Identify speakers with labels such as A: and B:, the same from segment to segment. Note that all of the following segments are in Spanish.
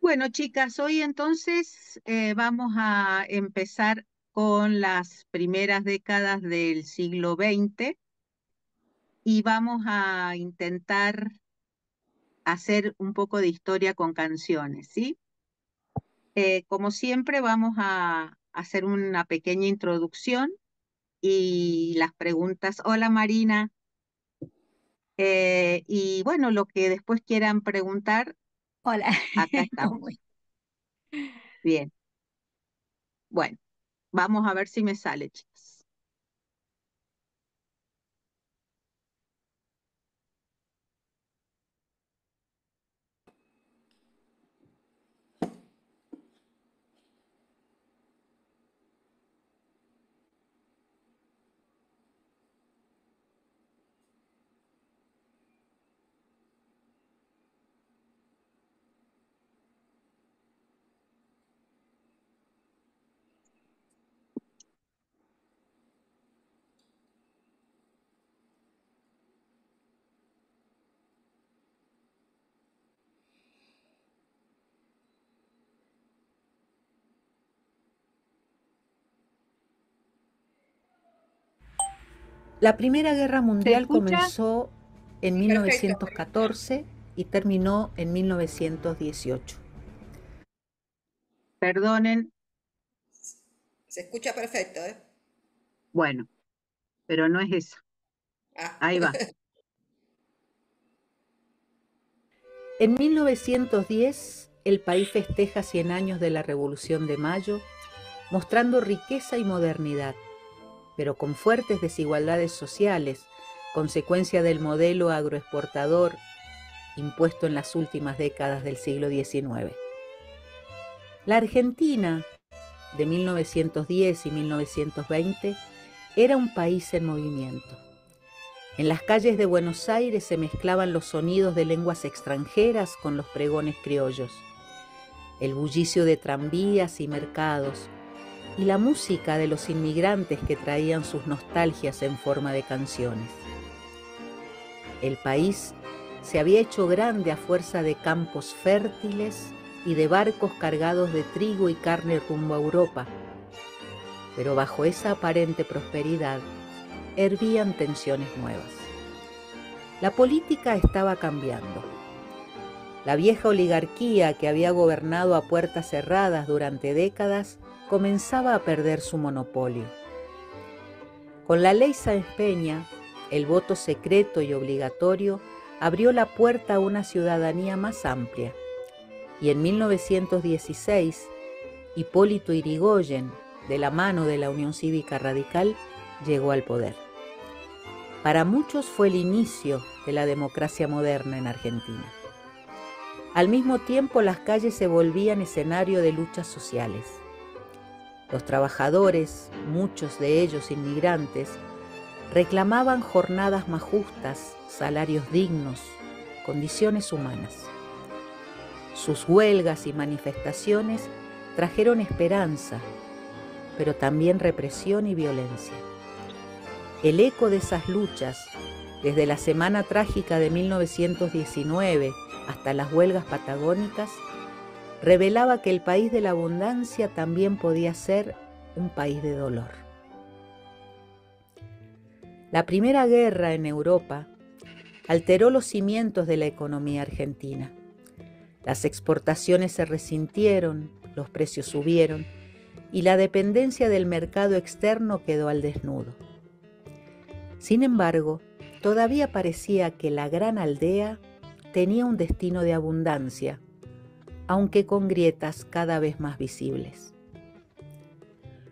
A: Bueno, chicas, hoy entonces vamos a empezar con las primeras décadas del siglo XX y vamos a intentar hacer un poco de historia con canciones, ¿sí? Como siempre, vamos a hacer una pequeña introducción y las preguntas. Hola, Marina. Y bueno, lo que después quieran preguntar,
B: Hola,
A: acá
B: ¿cómo
A: estamos. Bien, bueno, vamos a ver si me sale, chicas.
C: La Primera Guerra
A: ¿Se
C: Mundial
A: escucha?
C: comenzó en
B: Sí, perfecto.
C: 1914 y terminó en 1918.
A: Perdonen,
B: Se escucha perfecto, ¿eh?
A: bueno, pero no es eso.
B: Ah,
A: Ahí va.
C: En 1910, el país festeja 100 años de la Revolución de Mayo, mostrando riqueza y modernidad, pero con fuertes desigualdades sociales, consecuencia del modelo agroexportador impuesto en las últimas décadas del siglo XIX. La Argentina, de 1910 y 1920, era un país en movimiento. En las calles de Buenos Aires se mezclaban los sonidos de lenguas extranjeras con los pregones criollos, el bullicio de tranvías y mercados, y la música de los inmigrantes que traían sus nostalgias en forma de canciones. El país se había hecho grande a fuerza de campos fértiles y de barcos cargados de trigo y carne rumbo a Europa, pero bajo esa aparente prosperidad hervían tensiones nuevas. La política estaba cambiando. La vieja oligarquía que había gobernado a puertas cerradas durante décadas comenzaba a perder su monopolio. Con la ley Sáenz Peña, el voto secreto y obligatorio abrió la puerta a una ciudadanía más amplia, y en 1916, Hipólito Yrigoyen, de la mano de la Unión Cívica Radical, llegó al poder. Para muchos fue el inicio de la democracia moderna en Argentina. Al mismo tiempo, las calles se volvían escenario de luchas sociales. Los trabajadores, muchos de ellos inmigrantes, reclamaban jornadas más justas, salarios dignos, condiciones humanas. Sus huelgas y manifestaciones trajeron esperanza, pero también represión y violencia. El eco de esas luchas, desde la Semana Trágica de 1919 hasta las huelgas patagónicas, revelaba que el país de la abundancia también podía ser un país de dolor. La Primera Guerra en Europa alteró los cimientos de la economía argentina. Las exportaciones se resintieron, los precios subieron y la dependencia del mercado externo quedó al desnudo. Sin embargo, todavía parecía que la gran aldea tenía un destino de abundancia, aunque con grietas cada vez más visibles.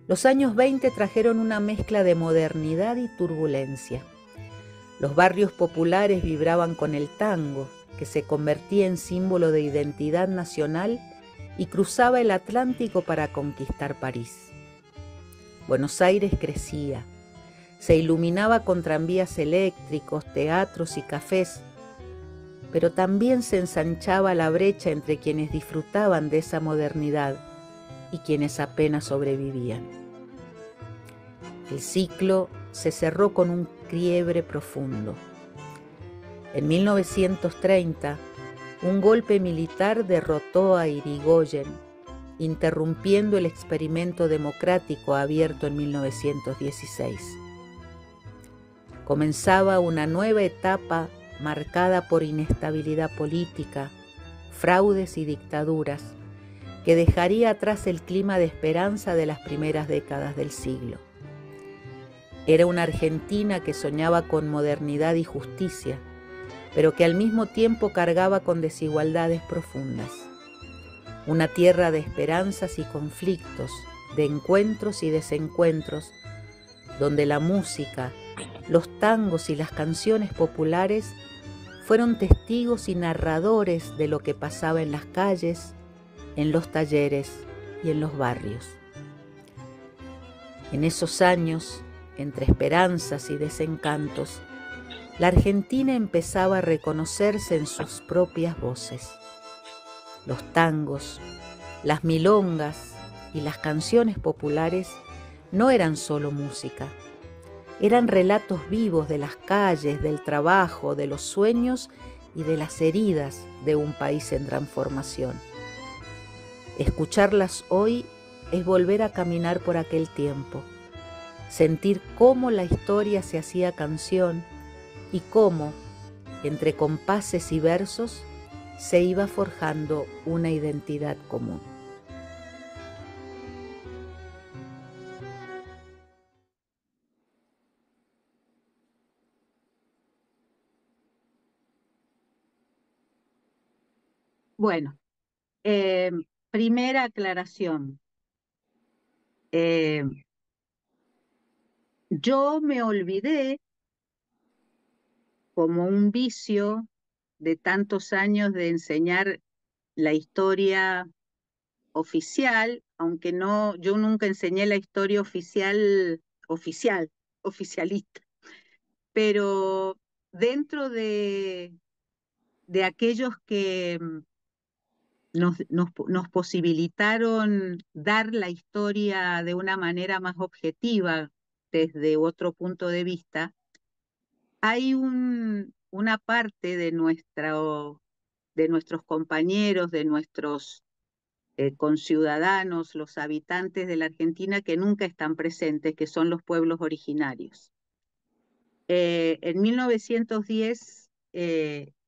C: Los años 20 trajeron una mezcla de modernidad y turbulencia. Los barrios populares vibraban con el tango, que se convertía en símbolo de identidad nacional y cruzaba el Atlántico para conquistar París. Buenos Aires crecía, se iluminaba con tranvías eléctricos, teatros y cafés, pero también se ensanchaba la brecha entre quienes disfrutaban de esa modernidad y quienes apenas sobrevivían. El ciclo se cerró con un quiebre profundo. En 1930, Un golpe militar derrotó a Irigoyen, interrumpiendo el experimento democrático abierto en 1916. Comenzaba una nueva etapa marcada por inestabilidad política, fraudes y dictaduras, que dejaría atrás el clima de esperanza de las primeras décadas del siglo. Era una Argentina que soñaba con modernidad y justicia, pero que al mismo tiempo cargaba con desigualdades profundas. Una tierra de esperanzas y conflictos, de encuentros y desencuentros, donde la música, los tangos y las canciones populares fueron testigos y narradores de lo que pasaba en las calles, en los talleres y en los barrios. En esos años, entre esperanzas y desencantos, la Argentina empezaba a reconocerse en sus propias voces. Los tangos, las milongas y las canciones populares no eran solo música, eran relatos vivos de las calles, del trabajo, de los sueños y de las heridas de un país en transformación. Escucharlas hoy es volver a caminar por aquel tiempo, sentir cómo la historia se hacía canción y cómo, entre compases y versos, se iba forjando una identidad común.
A: Bueno, primera aclaración. Yo me olvidé, como un vicio de tantos años de enseñar la historia oficial, aunque no, yo nunca enseñé la historia oficialista, pero dentro de aquellos que nos posibilitaron dar la historia de una manera más objetiva desde otro punto de vista, hay una parte de nuestros compañeros, de nuestros conciudadanos, los habitantes de la Argentina que nunca están presentes, que son los pueblos originarios. En 1910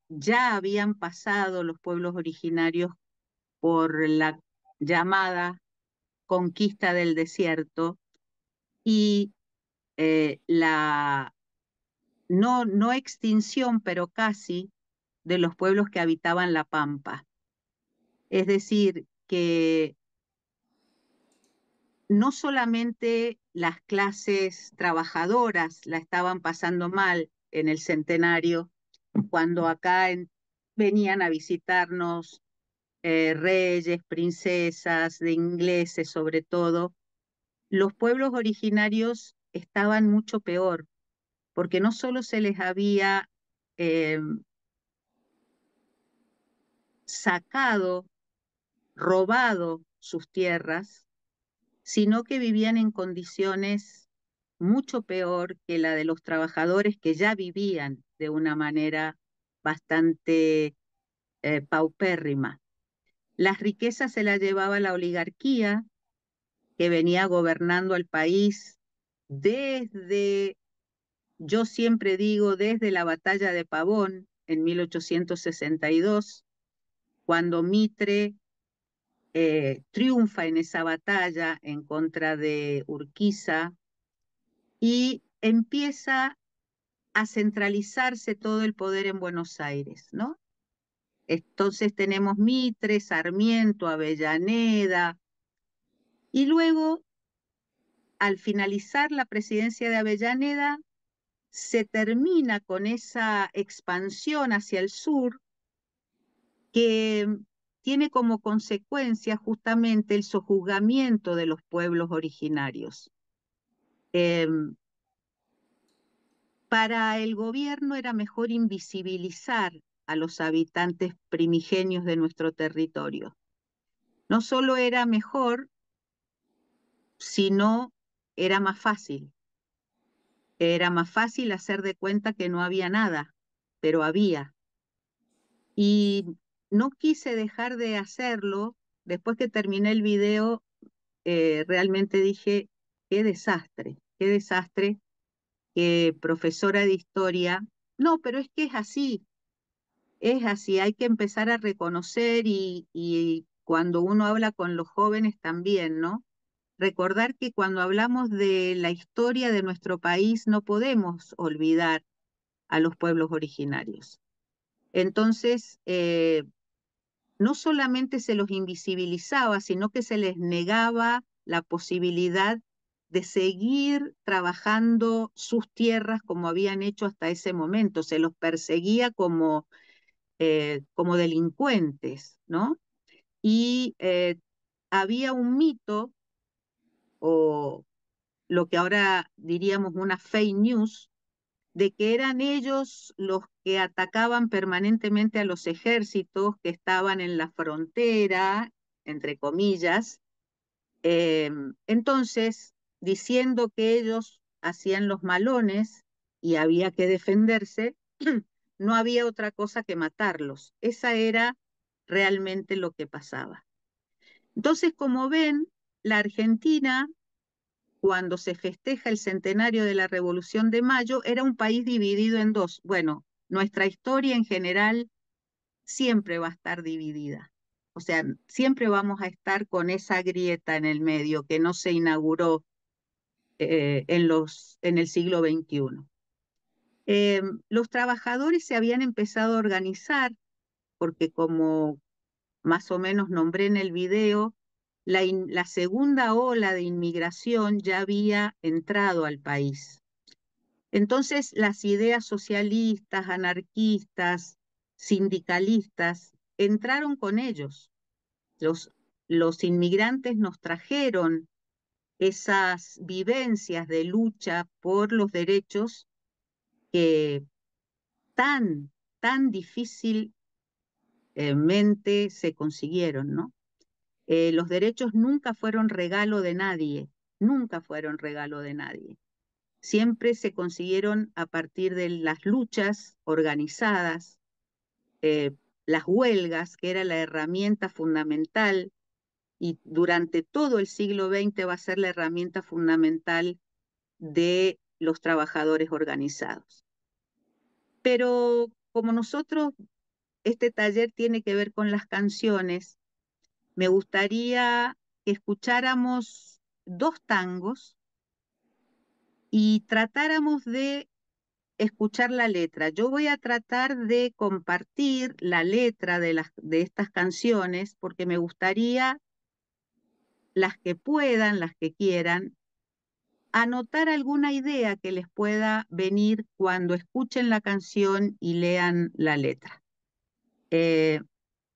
A: ya habían pasado los pueblos originarios por la llamada conquista del desierto y la no extinción, pero casi, de los pueblos que habitaban la Pampa. Es decir, que no solamente las clases trabajadoras la estaban pasando mal en el centenario, cuando acá venían a visitarnos reyes, princesas, de ingleses sobre todo, los pueblos originarios estaban mucho peor, porque no solo se les había eh, sacado, robado sus tierras, sino que vivían en condiciones mucho peor que la de los trabajadores que ya vivían de una manera bastante paupérrima. Las riquezas se las llevaba la oligarquía, que venía gobernando al país desde, yo siempre digo, desde la batalla de Pavón en 1862, cuando Mitre triunfa en esa batalla en contra de Urquiza y empieza a centralizarse todo el poder en Buenos Aires, ¿no? Entonces tenemos Mitre, Sarmiento, Avellaneda, y luego, al finalizar la presidencia de Avellaneda, se termina con esa expansión hacia el sur que tiene como consecuencia justamente el sojuzgamiento de los pueblos originarios. Para el gobierno era mejor invisibilizar a los habitantes primigenios de nuestro territorio. No solo era mejor, sino era más fácil. Era más fácil hacer de cuenta que no había nada, pero había. Y no quise dejar de hacerlo. Después que terminé el video, realmente dije, qué desastre que profesora de historia. No, pero es que es así, hay que empezar a reconocer y cuando uno habla con los jóvenes también, ¿no? Recordar que cuando hablamos de la historia de nuestro país no podemos olvidar a los pueblos originarios. Entonces, no solamente se los invisibilizaba, sino que se les negaba la posibilidad de seguir trabajando sus tierras como habían hecho hasta ese momento. Se los perseguía como delincuentes, ¿no? Y había un mito, o lo que ahora diríamos una fake news, de que eran ellos los que atacaban permanentemente a los ejércitos que estaban en la frontera, entre comillas. Entonces, diciendo que ellos hacían los malones y había que defenderse, no había otra cosa que matarlos. Esa era realmente lo que pasaba. Entonces, como ven, la Argentina, cuando se festeja el centenario de la Revolución de Mayo, era un país dividido en dos. Bueno, nuestra historia en general siempre va a estar dividida. O sea, siempre vamos a estar con esa grieta en el medio que no se inauguró en el siglo XXI. Los trabajadores se habían empezado a organizar porque, como más o menos nombré en el video, la segunda ola de inmigración ya había entrado al país. Entonces, las ideas socialistas, anarquistas, sindicalistas, entraron con ellos. Los inmigrantes nos trajeron esas vivencias de lucha por los derechos que tan, tan difícilmente se consiguieron, ¿no? Los derechos nunca fueron regalo de nadie, nunca fueron regalo de nadie. Siempre se consiguieron a partir de las luchas organizadas, eh, las huelgas, que era la herramienta fundamental, y durante todo el siglo XX va a ser la herramienta fundamental de los trabajadores organizados. Pero como este taller tiene que ver con las canciones, me gustaría que escucháramos dos tangos y tratáramos de escuchar la letra. Yo voy a tratar de compartir la letra de estas canciones porque me gustaría, las que puedan, las que quieran, anotar alguna idea que les pueda venir cuando escuchen la canción y lean la letra.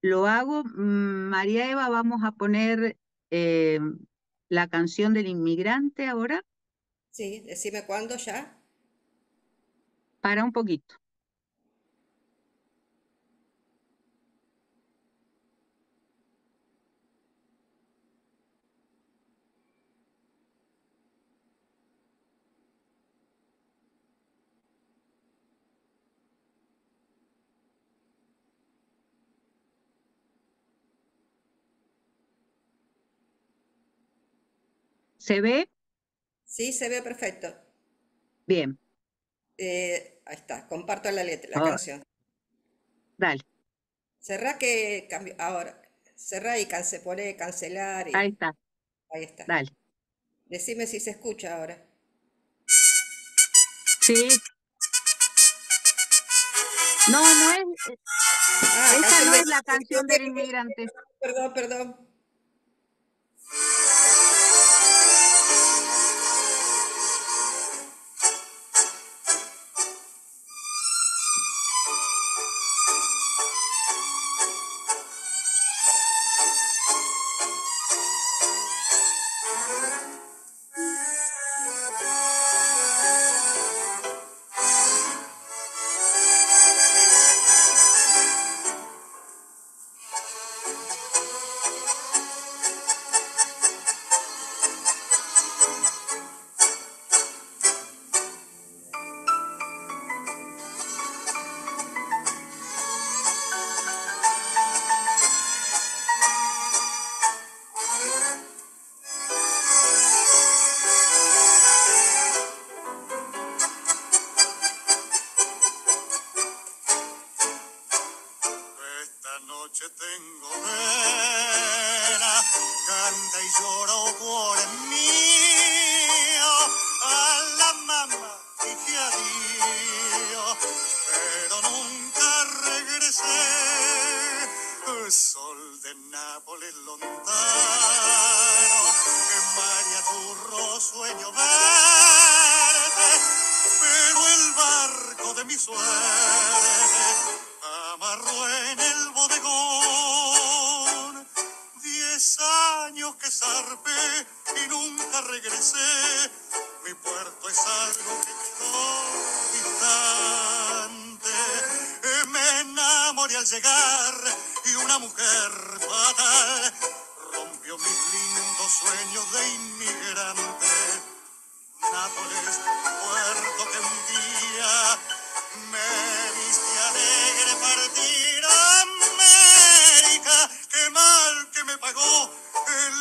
A: Lo hago, María Eva, vamos a poner eh, la canción del inmigrante ahora.
B: Sí, decime cuándo ya.
A: Para un poquito. ¿Se ve?
B: Sí, se ve perfecto.
A: Bien.
B: Ahí está, comparto la letra, la
A: Oh,
B: canción.
A: dale,
B: Cerrá que cambio. Ahora, cerrá y pone cancelar y
A: ahí está,
B: ahí está.
A: dale.
B: Decime si se escucha ahora.
A: Sí, no, no es,
B: Ah,
A: esa
B: canción
A: no
B: de...
A: es la canción del inmigrante.
B: Perdón, perdón.
D: noche tengo pena, canta y llora por mío, a la mamá dije adiós, pero nunca regresé. Sol de Nápoles lontano, que María Turro sueño verte, pero el barco de mi suerte amarró en el bodegón. 10 años que zarpé y nunca regresé. Mi puerto es algo que quedó distante. Me enamoré al llegar y una mujer fatal rompió mis lindos sueños de inmigrante. Nápoles, puerto que un día me viste alegre partir a América. Qué mal que me pagó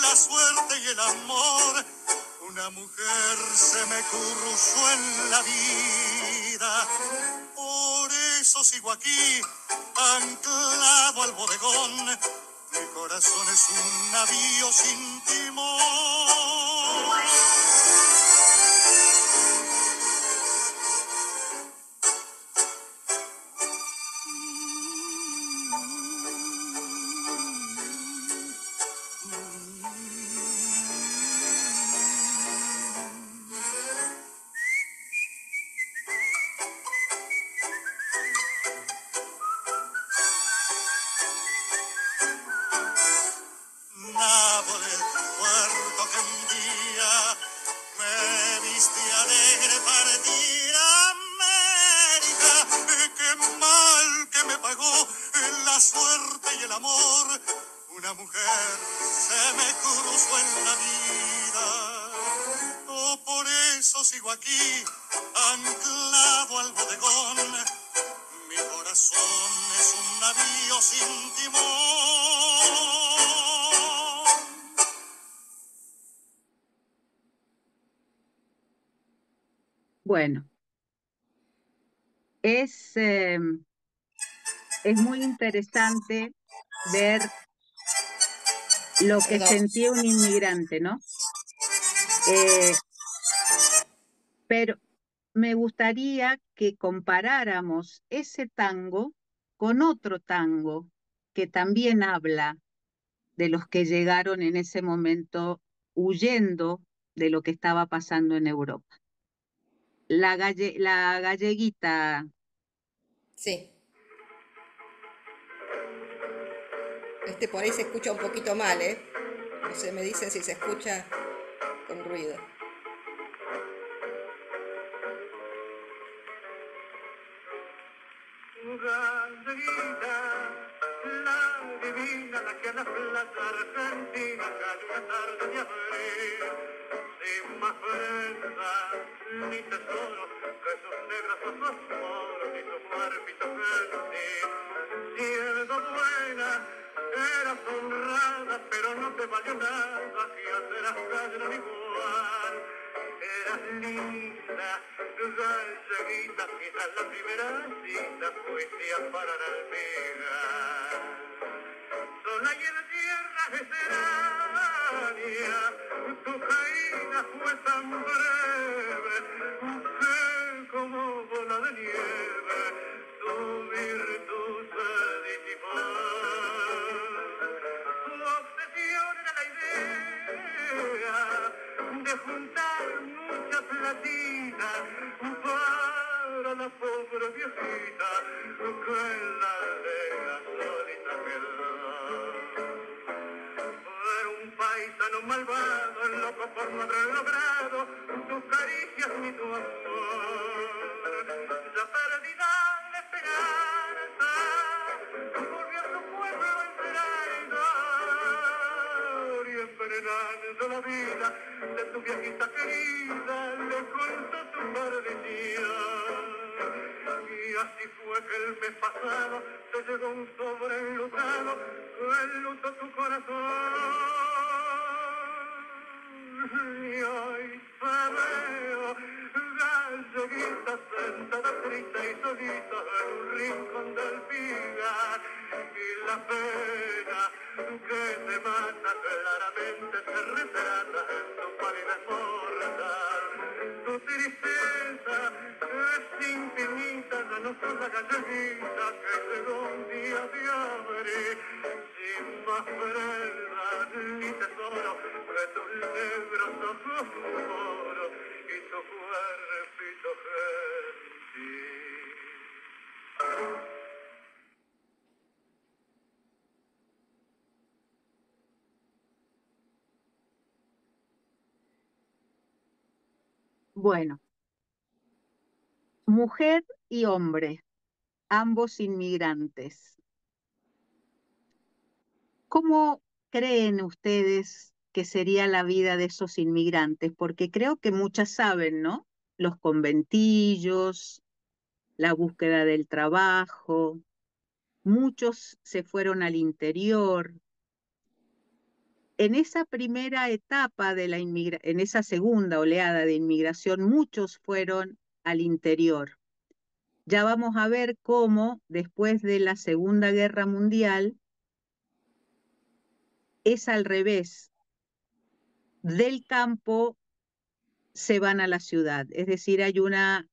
D: la suerte y el amor. Una mujer se me cruzó en la vida. Por eso sigo aquí, anclado al bodegón. Mi corazón es un navío sin timón. Nápoles, puerto que un día me viste alegre partir a América. Qué mal que me pagó la suerte y el amor. Una mujer se me cruzó en la vida. Oh, por eso sigo aquí, anclado al bodegón. Mi corazón es un navío sin timón.
A: Bueno, es muy interesante ver lo que
B: Perdón.
A: sentía un inmigrante, ¿no? Pero me gustaría que comparáramos ese tango con otro tango que también habla de los que llegaron en ese momento huyendo de lo que estaba pasando en Europa. La galleguita.
B: Sí. Este por ahí se escucha un poquito mal, ¿eh? No sé, me dicen si se escucha con ruido.
D: Galleguita, la divina, la que a la plaza argentina cayó una tarde de abril, sin más prensa ni tesoro que sus negros ojos moros ni su cuerpito gentil. Siendo buena, eras honrada, pero no te valió nada, que hacer las calles igual. Eras linda, galleguita, quizás la primera cita fuiste a parar al Vegas. Sola y en tierra extraña, tu caída fue tan breve, que como bola de nieve, tu virtud se disipó. Tu obsesión era la idea de juntar mucha platita para la pobre viejita que en la aldea solita quedó. Era un paisano malvado, loco por no haber logrado tus caricias ni tu amor. Ya perdida la esperanza, volvió a su pueblo en traidor, y envenenando la vida de tu viejita querida, le contó tu perdición. Y así fue que el mes pasado te llegó un sobre enlutado, enlutó tu corazón. Y hoy te veo, galleguita, sentada triste y solita en un rincón del Pilar, y la pena que te mata claramente se retrata en tu pálida mortal. Tu tristeza es infinita, no sos la galleguita que llegó un día de abril, sin más prenda ni tesoro que tus negros ojos moros y tu cuerpito gentil.
A: Bueno, mujer y hombre, ambos inmigrantes. ¿Cómo creen ustedes que sería la vida de esos inmigrantes? Porque creo que muchas saben, ¿no? Los conventillos, la búsqueda del trabajo, muchos se fueron al interior. En esa primera etapa de en esa segunda oleada de inmigración, muchos fueron al interior. Ya vamos a ver cómo después de la Segunda Guerra Mundial es al revés. Del campo se van a la ciudad, es decir, hay una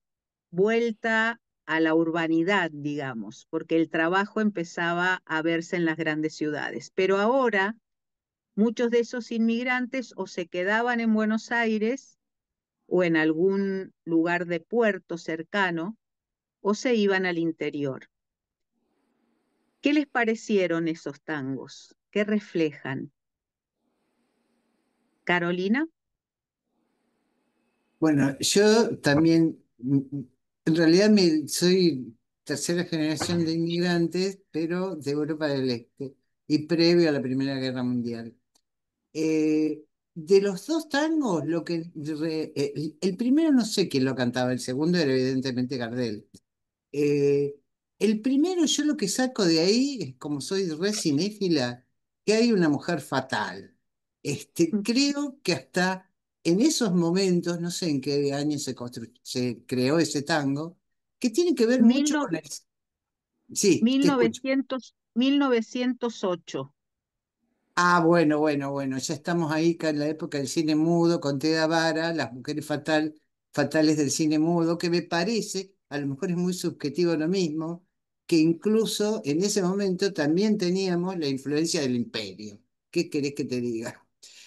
A: vuelta a la urbanidad, digamos, porque el trabajo empezaba a verse en las grandes ciudades. Pero ahora muchos de esos inmigrantes o se quedaban en Buenos Aires o en algún lugar de puerto cercano o se iban al interior. ¿Qué les parecieron esos tangos? ¿Qué reflejan? Carolina,
E: Bueno, yo también, en realidad soy tercera generación de inmigrantes, pero de Europa del Este y previo a la Primera Guerra Mundial. De los dos tangos, el primero no sé quién lo cantaba, el segundo era evidentemente Gardel. Eh, el primero, yo lo que saco de ahí, como soy re cinéfila, que hay una mujer fatal. Creo que hasta en esos momentos, no sé en qué año se creó ese tango, que tiene que ver
A: mil
E: mucho
A: no-
E: con el... Sí, te escucho.
A: 1908.
E: Ah, bueno, bueno, bueno, ya estamos ahí en la época del cine mudo, con Teda Vara, las mujeres fatales del cine mudo, que me parece, a lo mejor es muy subjetivo lo mismo, que incluso en ese momento también teníamos la influencia del imperio. ¿Qué querés que te diga?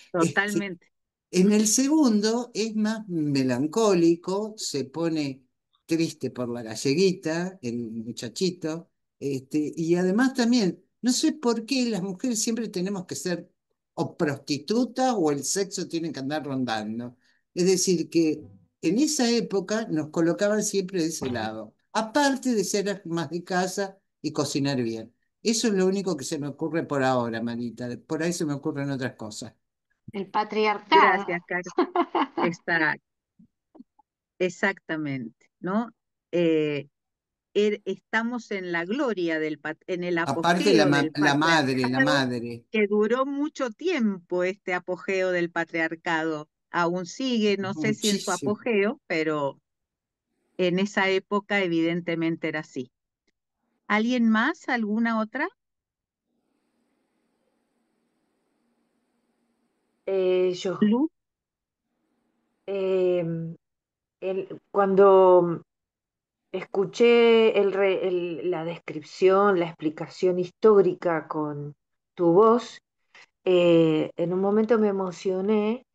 E: Este,
A: Totalmente.
E: en el segundo es más melancólico, se pone triste por la galleguita, el muchachito, y además también, no sé por qué las mujeres siempre tenemos que ser o prostitutas o el sexo tiene que andar rondando. Es decir, que en esa época nos colocaban siempre de ese lado, aparte de ser más de casa y cocinar bien. Eso es lo único que se me ocurre por ahora, Marita. Por ahí se me ocurren otras cosas.
F: El patriarcado.
A: Gracias, Caro. Está exactamente, ¿no? Eh, Estamos en la gloria en el
E: Aparte
A: apogeo del
E: la
A: patriarcado,
E: madre,
A: que duró mucho tiempo este apogeo del patriarcado. Aún sigue, no sé si en su
E: muchísimo.
A: apogeo, pero en esa época evidentemente era así. ¿Alguien más? ¿Alguna otra?
F: Yo,
A: Lu,
F: em, cuando escuché la descripción, la explicación histórica con tu voz, en un momento me emocioné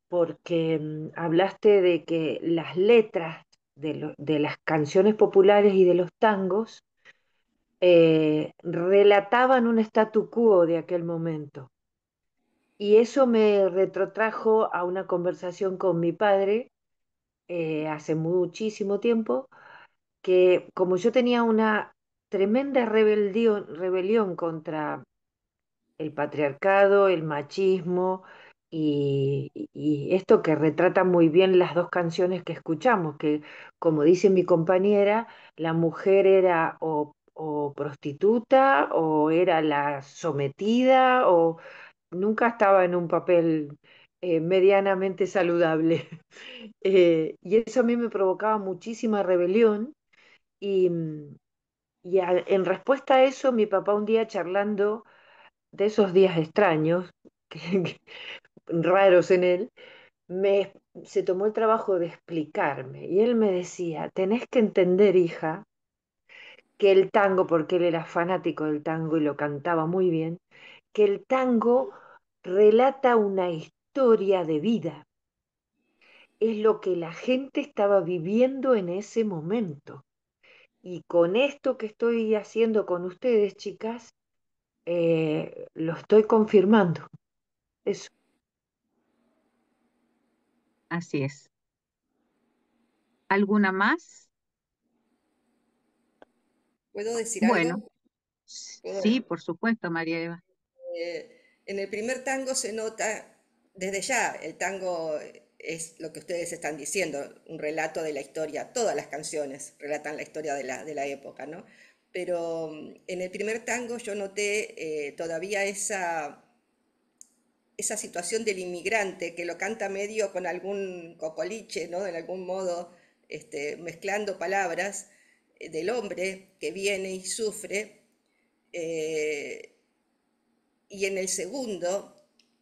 F: porque hablaste de que las letras de las canciones populares y de los tangos relataban un statu quo de aquel momento. Y eso me retrotrajo a una conversación con mi padre hace muchísimo tiempo, que como yo tenía una tremenda rebelión contra el patriarcado, el machismo y esto que retrata muy bien las dos canciones que escuchamos, que como dice mi compañera, la mujer era o prostituta o era la sometida o nunca estaba en un papel medianamente saludable. Y eso a mí me provocaba muchísima rebelión y, Y en respuesta a eso, mi papá un día charlando de esos días extraños, que- raros en él, se tomó el trabajo de explicarme. Y él me decía, tenés que entender, hija, que el tango, porque él era fanático del tango y lo cantaba muy bien, que el tango relata una historia de vida, es lo que la gente estaba viviendo en ese momento. Y con esto que estoy haciendo con ustedes, chicas, lo estoy confirmando. Eso.
A: Así es. ¿Alguna más?
B: ¿Puedo decir
A: Bueno,
B: algo?
A: sí,
B: ¿Puedo?
A: por supuesto, María Eva.
B: En el primer tango se nota, desde ya, el tango es lo que ustedes están diciendo, un relato de la historia. Todas las canciones relatan la historia de la época, ¿no? Pero en el primer tango yo noté todavía esa situación del inmigrante que lo canta medio con algún cocoliche, ¿no? En algún modo, mezclando palabras del hombre que viene y sufre. eh, y en el segundo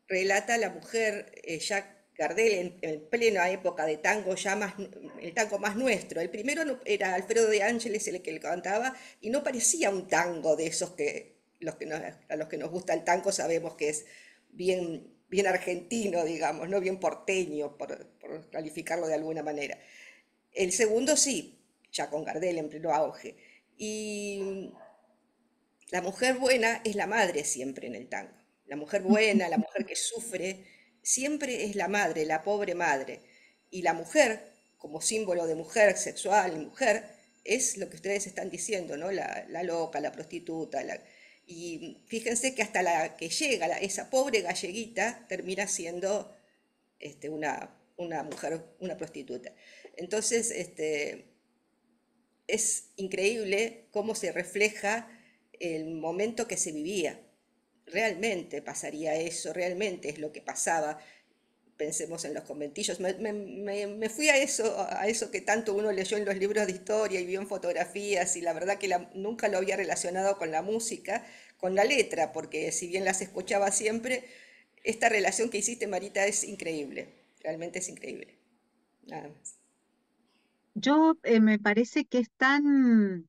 B: relata a la mujer, ya Gardel en plena época de tango, ya más, el tango más nuestro. El primero era Alfredo de Ángeles el que le cantaba y no parecía un tango de esos que, a los que nos gusta el tango sabemos que es bien argentino, digamos, ¿no? Bien porteño, por calificarlo de alguna manera. El segundo sí, ya con Gardel en pleno auge. Y la mujer buena es la madre siempre en el tango. La mujer buena, la mujer que sufre, siempre es la madre, la pobre madre. Y la mujer, como símbolo de mujer, sexual, mujer, es lo que ustedes están diciendo, ¿no? La loca, la prostituta. Y fíjense que hasta la que llega, esa pobre galleguita, termina siendo una mujer, una prostituta. Entonces, es increíble cómo se refleja el momento que se vivía. Realmente pasaría eso, realmente es lo que pasaba. Pensemos en los conventillos. Me fui a eso que tanto uno leyó en los libros de historia y vio en fotografías, y la verdad que nunca lo había relacionado con la música, con la letra, porque si bien las escuchaba siempre, esta relación que hiciste, Marita, es increíble. Realmente es increíble. Nada más.
A: Yo me parece que es tan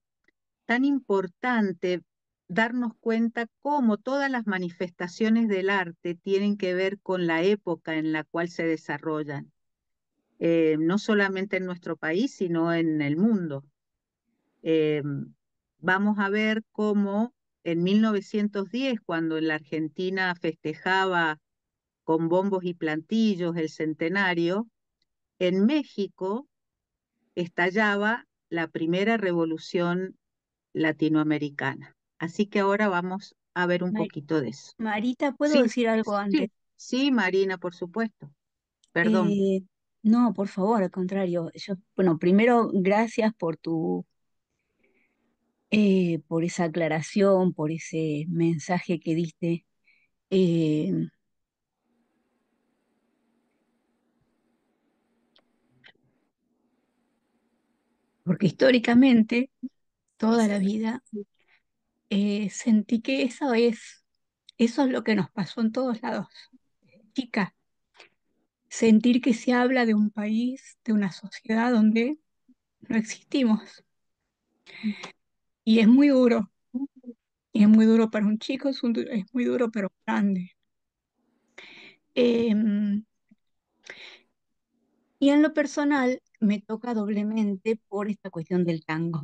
A: importante darnos cuenta cómo todas las manifestaciones del arte tienen que ver con la época en la cual se desarrollan, no solamente en nuestro país, sino en el mundo. Eh, Vamos a ver cómo en 1910, cuando en la Argentina festejaba con bombos y platillos el centenario, en México estallaba la primera revolución latinoamericana. Así que ahora vamos a ver un
G: Mar-
A: poquito de eso.
G: Marita, ¿puedo
A: Sí,
G: decir algo antes?
A: sí, sí, Marina, por supuesto. Perdón.
G: Eh, no, por favor, al contrario. Bueno, primero, gracias por esa aclaración, por ese mensaje que diste, eh, porque históricamente, toda la
B: Gracias.
G: vida, sentí que eso es lo que nos pasó en todos lados. Chicas, sentir que se habla de un país, de una sociedad donde no existimos. Y es muy duro para un chico, es muy duro para un grande. Em, y en lo personal me toca doblemente por esta cuestión del tango,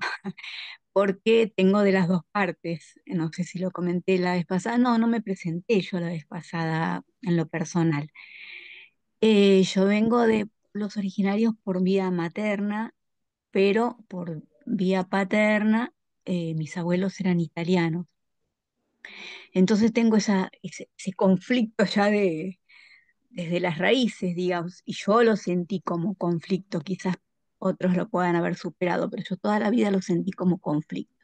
G: porque tengo de las dos partes. No sé si lo comenté la vez pasada, no, no me presenté yo la vez pasada en lo personal. Yo vengo de los originarios por vía materna, pero por vía paterna, mis abuelos eran italianos. Entonces tengo ese conflicto ya desde las raíces, digamos, y yo lo sentí como conflicto, quizás otros lo puedan haber superado, pero yo toda la vida lo sentí como conflicto.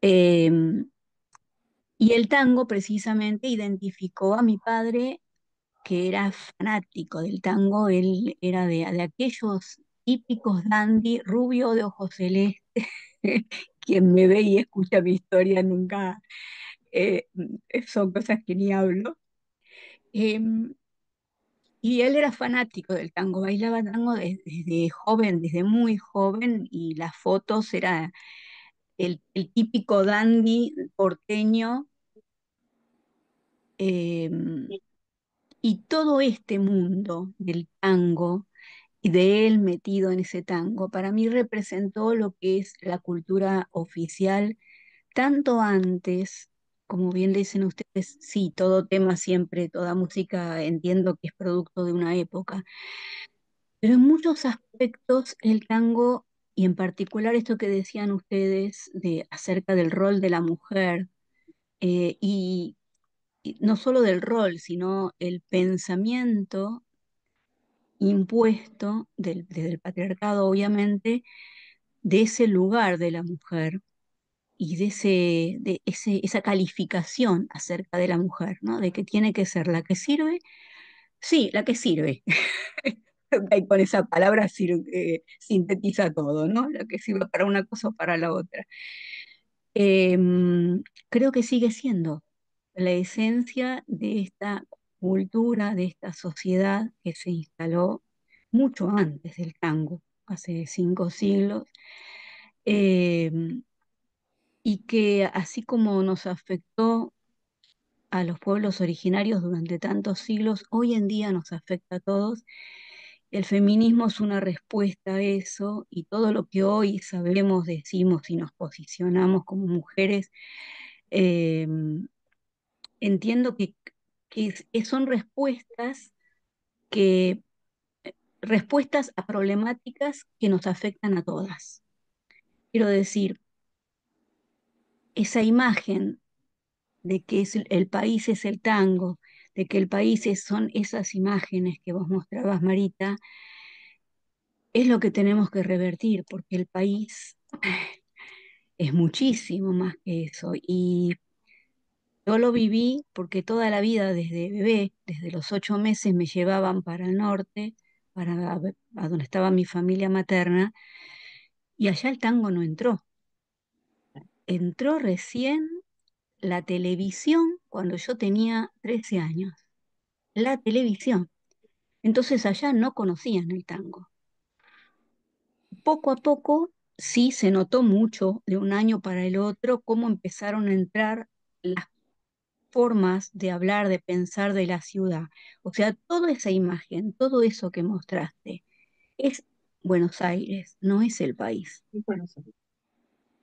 G: Eh, y el tango precisamente identificó a mi padre, que era fanático del tango. Él era de aquellos típicos dandy, rubio de ojos celestes, quien me ve y escucha mi historia nunca, son cosas que ni hablo. Em, y él era fanático del tango, bailaba tango desde joven, desde muy joven, y las fotos era el típico dandy porteño. em, y todo este mundo del tango y de él metido en ese tango, para mí representó lo que es la cultura oficial, tanto antes, como bien dicen ustedes, sí, todo tema siempre, toda música entiendo que es producto de una época, pero en muchos aspectos el tango, y en particular esto que decían ustedes de, acerca del rol de la mujer, y no solo del rol, sino el pensamiento impuesto desde el patriarcado, obviamente, de ese lugar de la mujer y esa calificación acerca de la mujer, ¿no? De que tiene que ser la que sirve, sí, la que sirve. Y con esa palabra sintetiza todo, ¿no? La que sirve para una cosa o para la otra. Creo que sigue siendo la esencia de esta cultura, de esta sociedad que se instaló mucho antes del tango, hace 5 siglos, em, y que así como nos afectó a los pueblos originarios durante tantos siglos, hoy en día nos afecta a todos. El feminismo es una respuesta a eso y todo lo que hoy sabemos, decimos y nos posicionamos como mujeres, em, entiendo que son que, respuestas a problemáticas que nos afectan a todas. Quiero decir, esa imagen de que el país es el tango, de que el país son esas imágenes que vos mostrabas, Marita, es lo que tenemos que revertir, porque el país es muchísimo más que eso. Y yo lo viví porque toda la vida, desde bebé, desde los 8 meses, me llevaban para el norte, a donde estaba mi familia materna, y allá el tango no entró. Entró recién la televisión cuando yo tenía 13 años. La televisión. Entonces allá no conocían el tango. Poco a poco sí se notó mucho de un año para el otro cómo empezaron a entrar las formas de hablar, de pensar de la ciudad. O sea, toda esa imagen, todo eso que mostraste, es Buenos Aires, no es el país.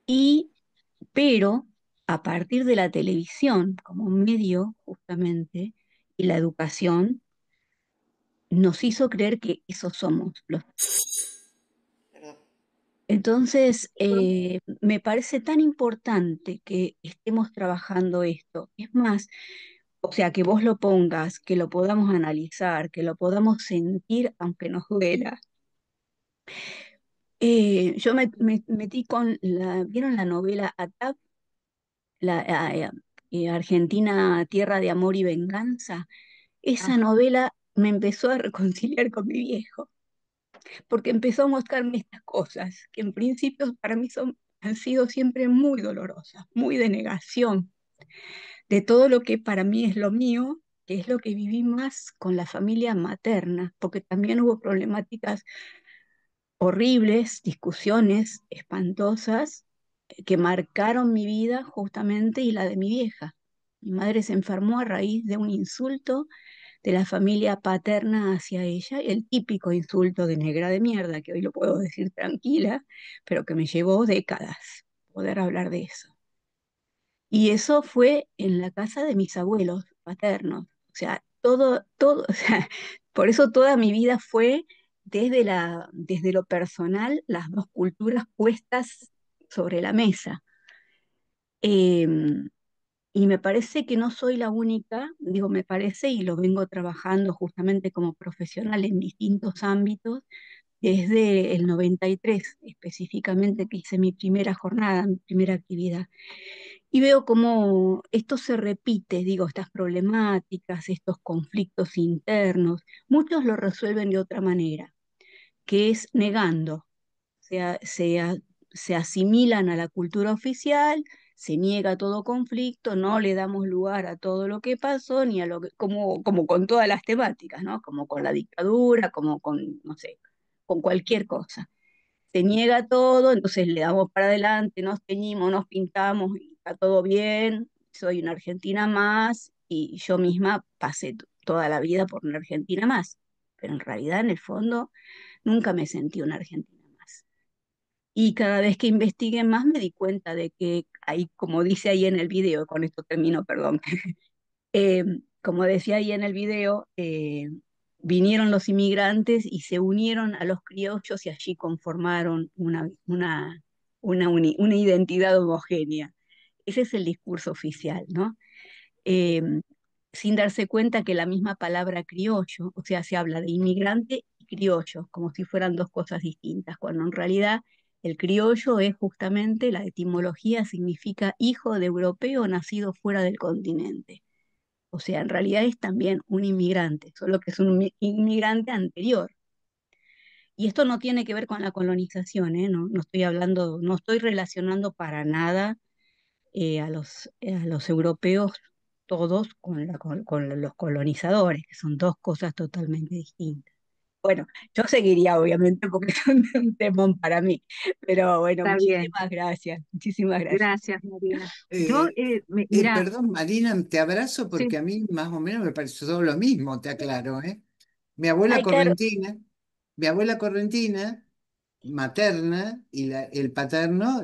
G: Y, pero a partir de la televisión como medio, justamente, y la educación, nos hizo creer que esos somos los.
B: Perdón.
G: Entonces, me parece tan importante que estemos trabajando esto. Es más, o sea, que vos lo pongas, que lo podamos analizar, que lo podamos sentir, aunque nos duela. Yo me metí ¿vieron la novela ATAP, Argentina, Tierra de Amor y Venganza? Esa novela me empezó a reconciliar con mi viejo, porque empezó a mostrarme estas cosas, que en principio para mí han sido siempre muy dolorosas, muy de negación de todo lo que para mí es lo mío, que es lo que viví más con la familia materna, porque también hubo problemáticas horribles, discusiones espantosas que marcaron mi vida justamente y la de mi vieja. Mi madre se enfermó a raíz de un insulto de la familia paterna hacia ella, el típico insulto de negra de mierda, que hoy lo puedo decir tranquila, pero que me llevó décadas poder hablar de eso. Y eso fue en la casa de mis abuelos paternos. O sea, todo, o sea, por eso toda mi vida fue desde lo personal, las dos culturas puestas sobre la mesa. Em, y me parece que no soy la única, digo me parece, y lo vengo trabajando justamente como profesional en distintos ámbitos, desde el 93 específicamente, que hice mi primera jornada, mi primera actividad. Y veo cómo esto se repite, digo, estas problemáticas, estos conflictos internos, muchos lo resuelven de otra manera, que es negando, sea, se asimilan a la cultura oficial, se niega todo conflicto, no le damos lugar a todo lo que pasó, ni a lo que, como con todas las temáticas, ¿no? Como con la dictadura, como con, no sé, con cualquier cosa. Se niega todo, entonces le damos para adelante, nos teñimos, nos pintamos, y está todo bien, soy una argentina más, y yo misma pasé toda la vida por una argentina más, pero en realidad, en el fondo, nunca me sentí una argentina más. Y cada vez que investigué más me di cuenta de que ahí, como dice ahí en el video, con esto termino, perdón, eh, como decía ahí en el video, vinieron los inmigrantes y se unieron a los criollos y allí conformaron una identidad homogénea. Ese es el discurso oficial, ¿no? Eh, Sin darse cuenta que la misma palabra criollo, o sea, se habla de inmigrante y criollo, como si fueran dos cosas distintas, cuando en realidad el criollo es justamente, la etimología significa hijo de europeo nacido fuera del continente. O sea, en realidad es también un inmigrante, solo que es un inmigrante anterior. Y esto no tiene que ver con la colonización, ¿eh? No, no estoy hablando, no estoy relacionando para nada a los europeos todos con los colonizadores, que son dos cosas totalmente distintas. Bueno, yo seguiría obviamente porque es un temón para mí, pero bueno,
A: Está bien.
G: muchísimas gracias, muchísimas gracias.
A: Gracias, Marina. Yo, mira,
E: Perdón, Marina, te abrazo
A: sí.
E: porque a mí más o menos me pareció todo lo mismo, te aclaro, ¿eh? Mi abuela
G: Ay, claro,
E: correntina, mi abuela correntina, materna, y el paterno,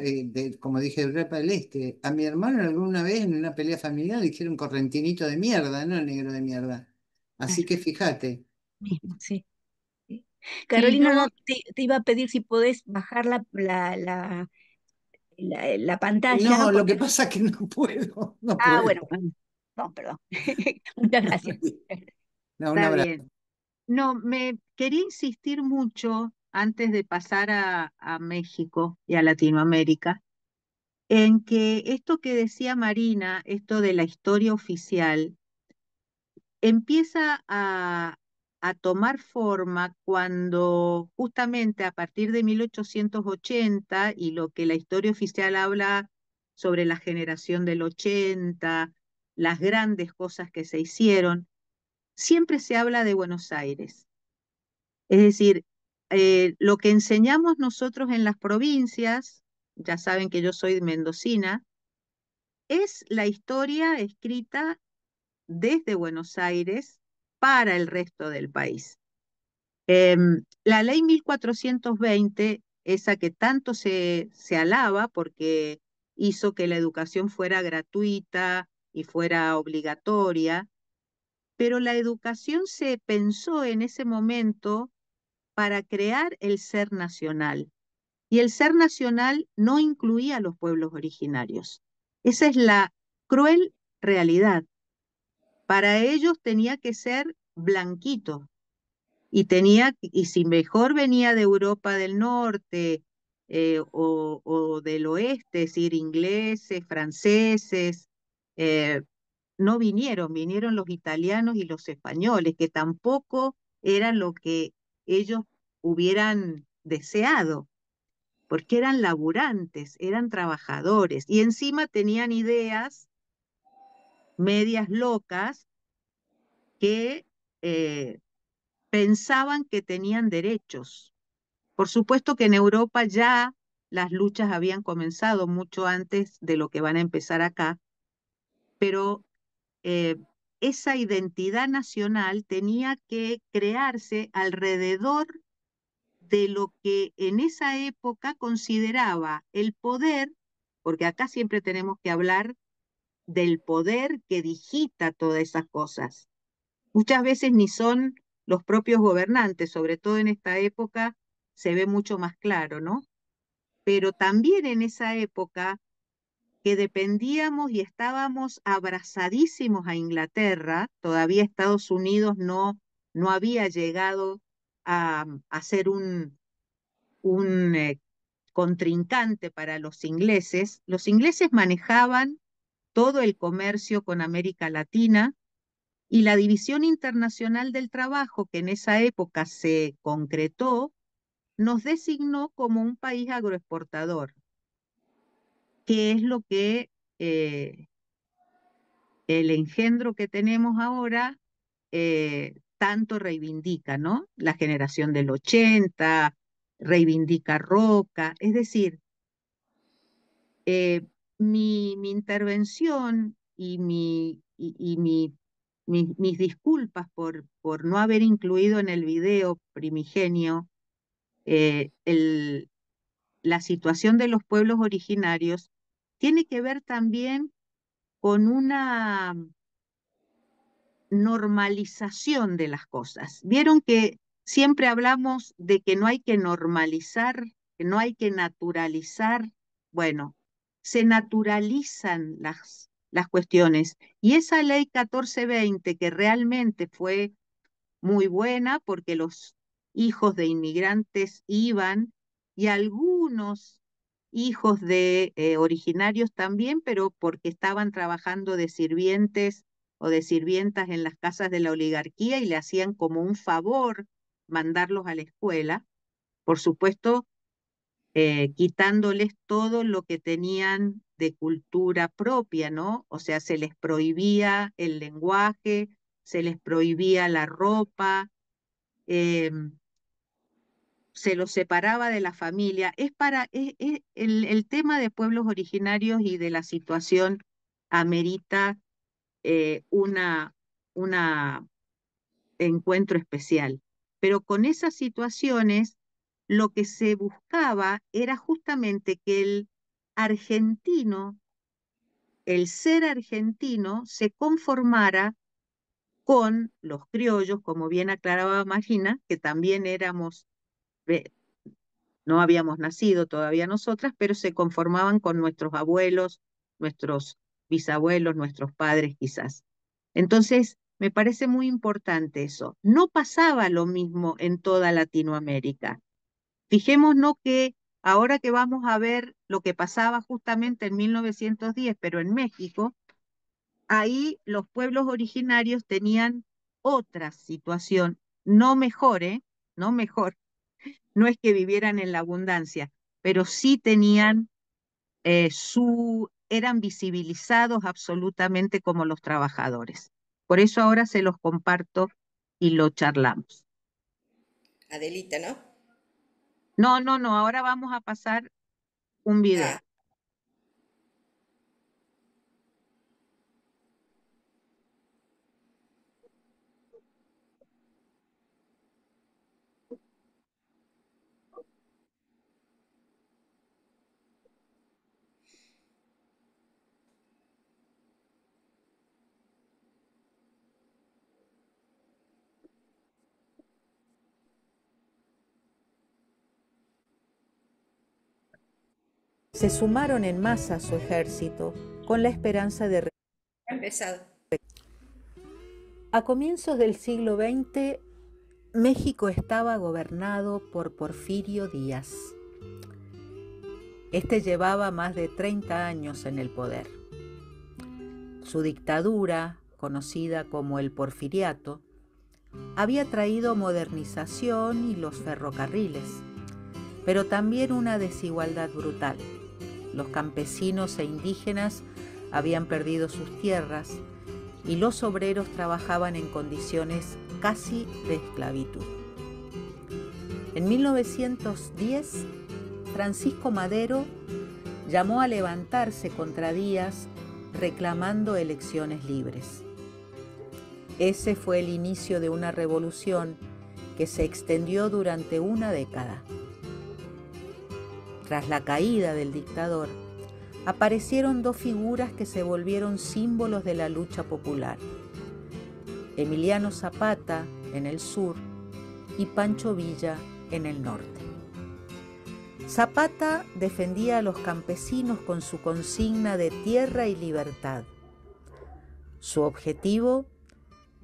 E: como dije, de Europa del Este. A mi hermano alguna vez en una pelea familiar le dijeron correntinito de mierda, no negro de mierda. Así
G: claro,
E: que fíjate.
G: mismo, sí. Sí.
A: Sí,
G: Carolina, no, te iba a pedir si podés bajar la pantalla,
E: No, lo
G: porque
E: que
G: no.
E: pasa es que no puedo, no
G: Ah, bueno,
E: puedo.
G: no, perdón. Muchas gracias.
E: No, un
A: está
E: abrazo.
A: bien. No, me quería insistir mucho antes de pasar a México y a Latinoamérica, en que esto que decía Marina, esto de la historia oficial, empieza a tomar forma cuando justamente a partir de 1880 y lo que la historia oficial habla sobre la generación del 80, las grandes cosas que se hicieron, siempre se habla de Buenos Aires. Es decir, lo que enseñamos nosotros en las provincias, ya saben que yo soy mendocina, es la historia escrita desde Buenos Aires para el resto del país. La ley 1420, esa que tanto se alaba porque hizo que la educación fuera gratuita y fuera obligatoria, pero la educación se pensó en ese momento para crear el ser nacional. Y el ser nacional no incluía a los pueblos originarios. Esa es la cruel realidad. Para ellos tenía que ser blanquito y si mejor venía de Europa del Norte o del oeste, es decir, ingleses, franceses, eh, no vinieron, vinieron los italianos y los españoles, que tampoco era lo que ellos hubieran deseado, porque eran laburantes, eran trabajadores y encima tenían ideas medias locas que pensaban que tenían derechos. Por supuesto que en Europa ya las luchas habían comenzado mucho antes de lo que van a empezar acá, pero eh, esa identidad nacional tenía que crearse alrededor de lo que en esa época consideraba el poder, porque acá siempre tenemos que hablar del poder que digita todas esas cosas. Muchas veces ni son los propios gobernantes, sobre todo en esta época se ve mucho más claro, ¿no? Pero también en esa época que dependíamos y estábamos abrazadísimos a Inglaterra, todavía Estados Unidos no había llegado a ser un contrincante para los ingleses manejaban todo el comercio con América Latina y la División Internacional del Trabajo, que en esa época se concretó, nos designó como un país agroexportador. qué es lo que el engendro que tenemos ahora tanto reivindica, ¿no? La generación del 80, reivindica Roca, es decir, mi intervención y mis disculpas por no haber incluido en el video primigenio eh, el, la situación de los pueblos originarios tiene que ver también con una normalización de las cosas. Vieron que siempre hablamos de que no hay que normalizar, que no hay que naturalizar. Bueno, se naturalizan las cuestiones. Y esa ley 1420, que realmente fue muy buena porque los hijos de inmigrantes iban y algunos hijos de originarios también, pero porque estaban trabajando de sirvientes o de sirvientas en las casas de la oligarquía y le hacían como un favor mandarlos a la escuela, por supuesto, quitándoles todo lo que tenían de cultura propia, ¿no? O sea, se les prohibía el lenguaje, se les prohibía la ropa, eh, se los separaba de la familia. El tema de pueblos originarios y de la situación amerita una encuentro especial. Pero con esas situaciones, lo que se buscaba era justamente que el argentino, el ser argentino, se conformara con los criollos, como bien aclaraba Magina, que también éramos, no habíamos nacido todavía nosotras, pero se conformaban con nuestros abuelos, nuestros bisabuelos, nuestros padres quizás. Entonces, me parece muy importante eso. No pasaba lo mismo en toda Latinoamérica. Fijémonos que ahora que vamos a ver lo que pasaba justamente en 1910, pero en México, ahí los pueblos originarios tenían otra situación, no mejor, ¿eh? No mejor, no es que vivieran en la abundancia, pero sí tenían eran visibilizados absolutamente como los trabajadores. Por eso ahora se los comparto y lo charlamos.
B: Adelita, ¿no?
A: No, no, no, ahora vamos a pasar un video.
B: Ah,
C: Se sumaron en masa a su ejército con la esperanza de...
B: ha empezado.
C: A comienzos del siglo XX, México estaba gobernado por Porfirio Díaz. Este llevaba más de 30 años en el poder. Su dictadura, conocida como el Porfiriato, había traído modernización y los ferrocarriles, pero también una desigualdad brutal. Los campesinos e indígenas habían perdido sus tierras y los obreros trabajaban en condiciones casi de esclavitud. En 1910, Francisco Madero llamó a levantarse contra Díaz reclamando elecciones libres. Ese fue el inicio de una revolución que se extendió durante una década. Tras la caída del dictador, aparecieron dos figuras que se volvieron símbolos de la lucha popular: Emiliano Zapata en el sur y Pancho Villa en el norte. Zapata defendía a los campesinos con su consigna de tierra y libertad. Su objetivo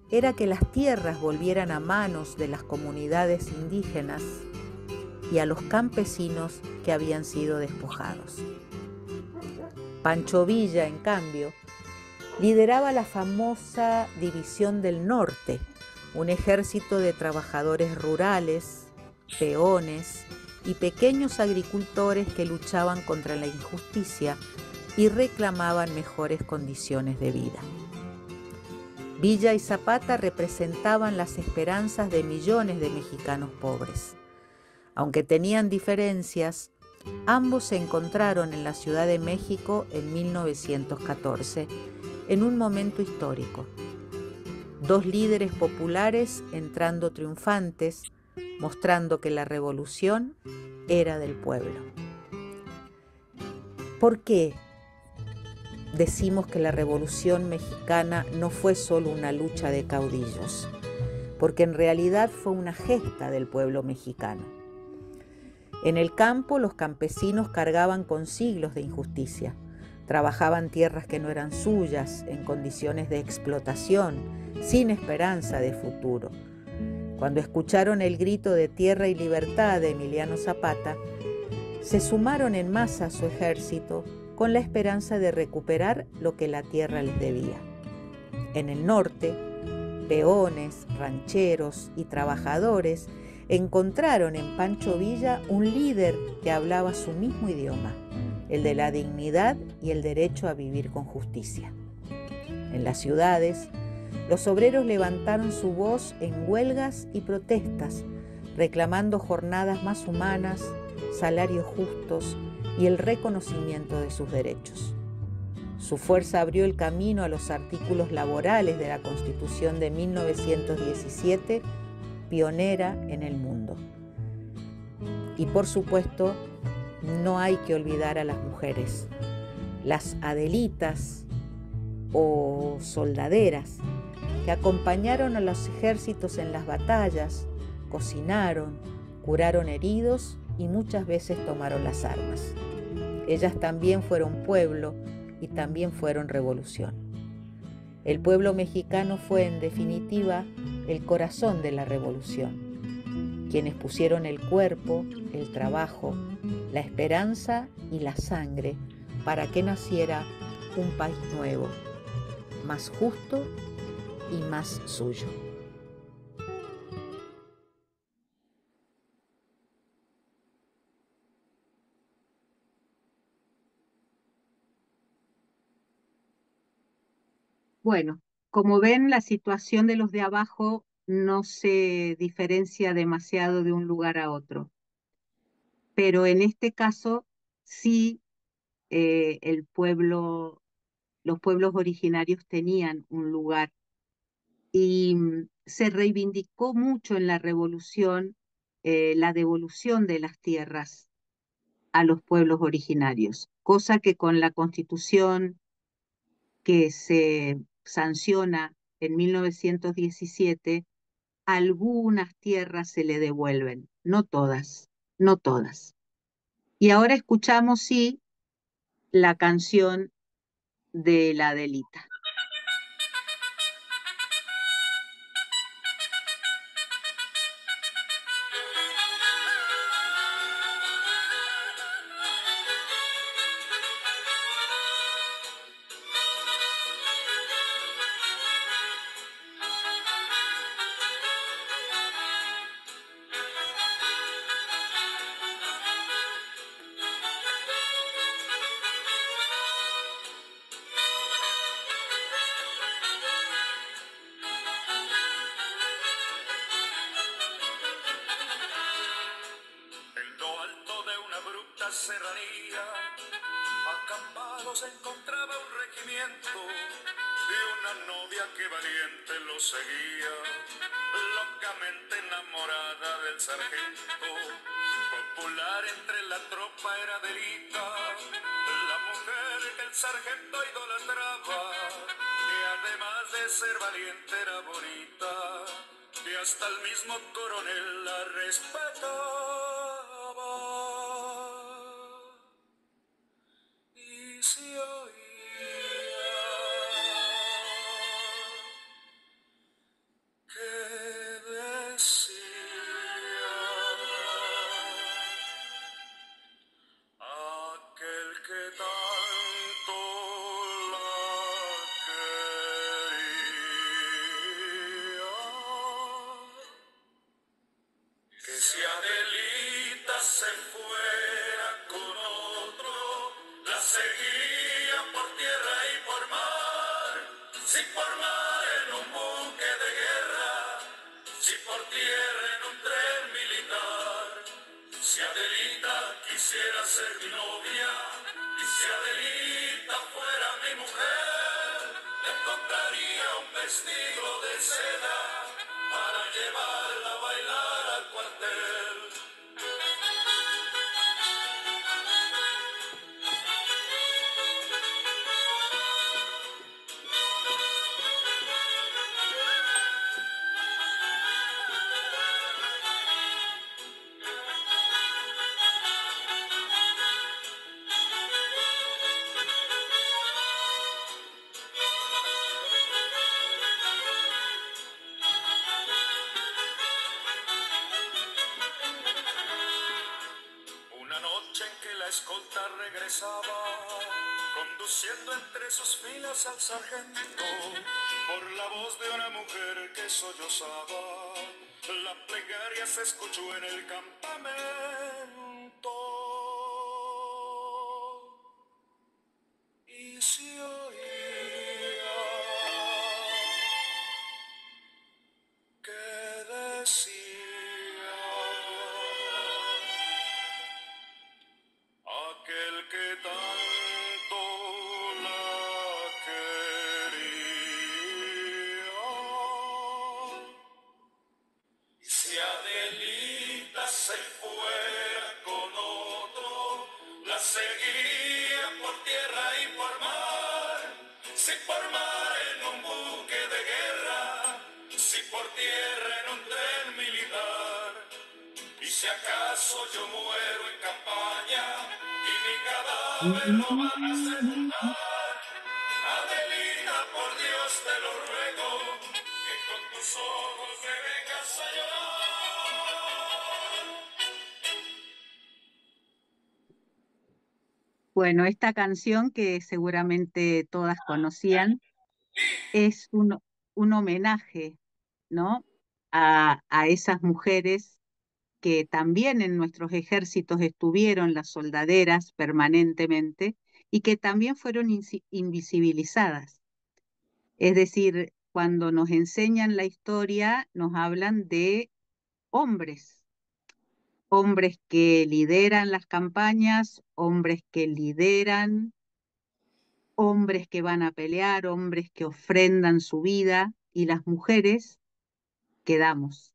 C: era que las tierras volvieran a manos de las comunidades indígenas y a los campesinos que habían sido despojados. Pancho Villa, en cambio, lideraba la famosa División del Norte, un ejército de trabajadores rurales, peones y pequeños agricultores que luchaban contra la injusticia y reclamaban mejores condiciones de vida. Villa y Zapata representaban las esperanzas de millones de mexicanos pobres. Aunque tenían diferencias, ambos se encontraron en la Ciudad de México en 1914, en un momento histórico. Dos líderes populares entrando triunfantes, mostrando que la revolución era del pueblo. ¿Por qué decimos que la Revolución Mexicana no fue solo una lucha de caudillos? Porque en realidad fue una gesta del pueblo mexicano. En el campo, los campesinos cargaban con siglos de injusticia. Trabajaban tierras que no eran suyas, en condiciones de explotación, sin esperanza de futuro. Cuando escucharon el grito de tierra y libertad de Emiliano Zapata, se sumaron en masa a su ejército con la esperanza de recuperar lo que la tierra les debía. En el norte, peones, rancheros y trabajadores encontraron en Pancho Villa un líder que hablaba su mismo idioma, el de la dignidad y el derecho a vivir con justicia. En las ciudades, los obreros levantaron su voz en huelgas y protestas, reclamando jornadas más humanas, salarios justos y el reconocimiento de sus derechos. Su fuerza abrió el camino a los artículos laborales de la Constitución de 1917, pionera en el mundo. Y por supuesto, no hay que olvidar a las mujeres, las adelitas o soldaderas que acompañaron a los ejércitos en las batallas, cocinaron, curaron heridos y muchas veces tomaron las armas. Ellas también fueron pueblo y también fueron revolución. El pueblo mexicano fue, en definitiva, el corazón de la revolución, quienes pusieron el cuerpo, el trabajo, la esperanza y la sangre para que naciera un país nuevo, más justo y más suyo.
A: Bueno, como ven, la situación de los de abajo no se diferencia demasiado de un lugar a otro, pero en este caso sí el pueblo, los pueblos originarios tenían un lugar y se reivindicó mucho en la revolución la devolución de las tierras a los pueblos originarios, cosa que con la Constitución que se sanciona en 1917, algunas tierras se le devuelven, no todas, no todas. Y ahora escuchamos, sí, la canción de la Adelita.
D: Serranía, acampado se encontraba un regimiento y una novia que valiente lo seguía, locamente enamorada del sargento. Popular entre la tropa era Adelita, la mujer que el sargento idolatraba, que además de ser valiente era bonita, y hasta el mismo coronel la respetaba. Se oía que decía aquel que tanto la quería, que si Adelita si por mar en un buque de guerra, si por tierra en un tren militar. Si Adelita quisiera ser mi novia y si Adelita fuera mi mujer, le compraría un vestido de seda para llevarla a bailar al cuartel. Una noche en que la escolta regresaba, conduciendo entre sus filas al sargento, por la voz de una mujer que sollozaba, la plegaria se escuchó en el campamento. Y se oía que decía: aquel que tanto la quería. Y si Adelita se fuera con otro, la seguiría por tierra y por mar. Si por mar en un buque de guerra, si por tierra en un tren militar. Y si acaso yo muero en campaña y mi cadáver no van a sepultar, Adelina, por Dios te lo ruego, que con tus ojos me vengas a llorar.
A: Bueno, esta canción que seguramente todas conocían es un homenaje, ¿no? A esas mujeres que también en nuestros ejércitos estuvieron, las soldaderas, permanentemente, y que también fueron invisibilizadas. Es decir, cuando nos enseñan la historia, nos hablan de hombres, hombres que lideran las campañas, hombres que lideran, hombres que van a pelear, hombres que ofrendan su vida, y las mujeres quedamos,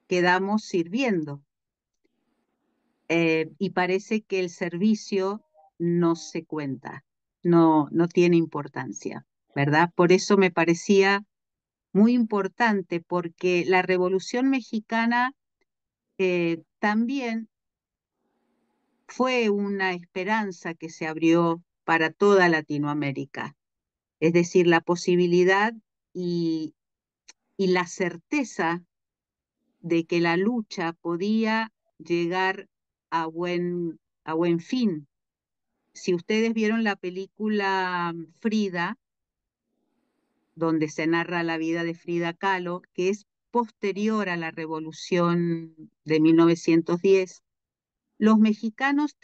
A: quedamos sirviendo. Y parece que el servicio no se cuenta, no tiene importancia, ¿verdad? Por eso me parecía muy importante, porque la Revolución Mexicana también fue una esperanza que se abrió para toda Latinoamérica, es decir, la posibilidad y, y la certeza de que la lucha podía llegar a buen fin. Si ustedes vieron la película Frida, donde se narra la vida de Frida Kahlo, que es posterior a la Revolución de 1910, los mexicanos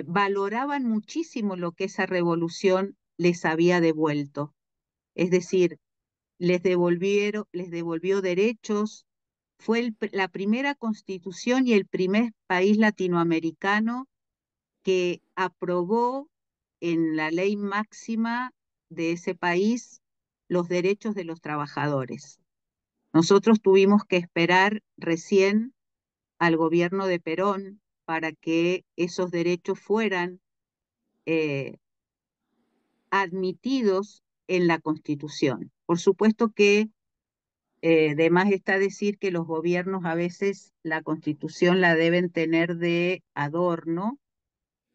A: valoraban muchísimo lo que esa revolución les había devuelto. Es decir, les devolvió derechos. Fue la primera constitución y el primer país latinoamericano que aprobó en la ley máxima de ese país los derechos de los trabajadores. Nosotros tuvimos que esperar recién al gobierno de Perón para que esos derechos fueran eh, admitidos en la Constitución. Por supuesto que de más está decir que los gobiernos a veces la Constitución la deben tener de adorno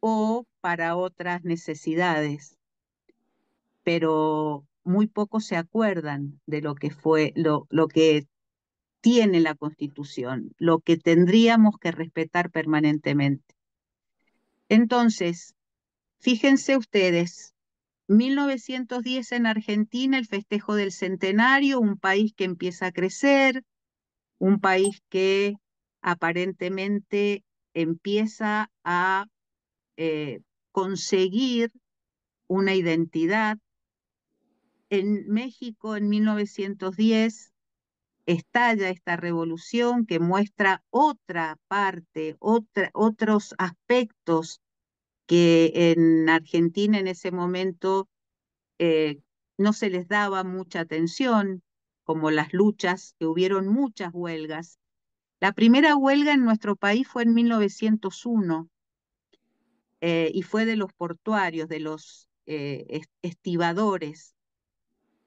A: o para otras necesidades, pero muy pocos se acuerdan de lo que fue, lo que tiene la Constitución, lo que tendríamos que respetar permanentemente. Entonces, fíjense ustedes, 1910 en Argentina, el festejo del centenario, un país que empieza a crecer, un país que aparentemente empieza a conseguir una identidad, En México, en 1910, estalla esta revolución que muestra otra parte, otros aspectos que en Argentina en ese momento no se les daba mucha atención, como las luchas, que hubieron muchas huelgas. La primera huelga en nuestro país fue en 1901 y fue de los portuarios, de los estibadores.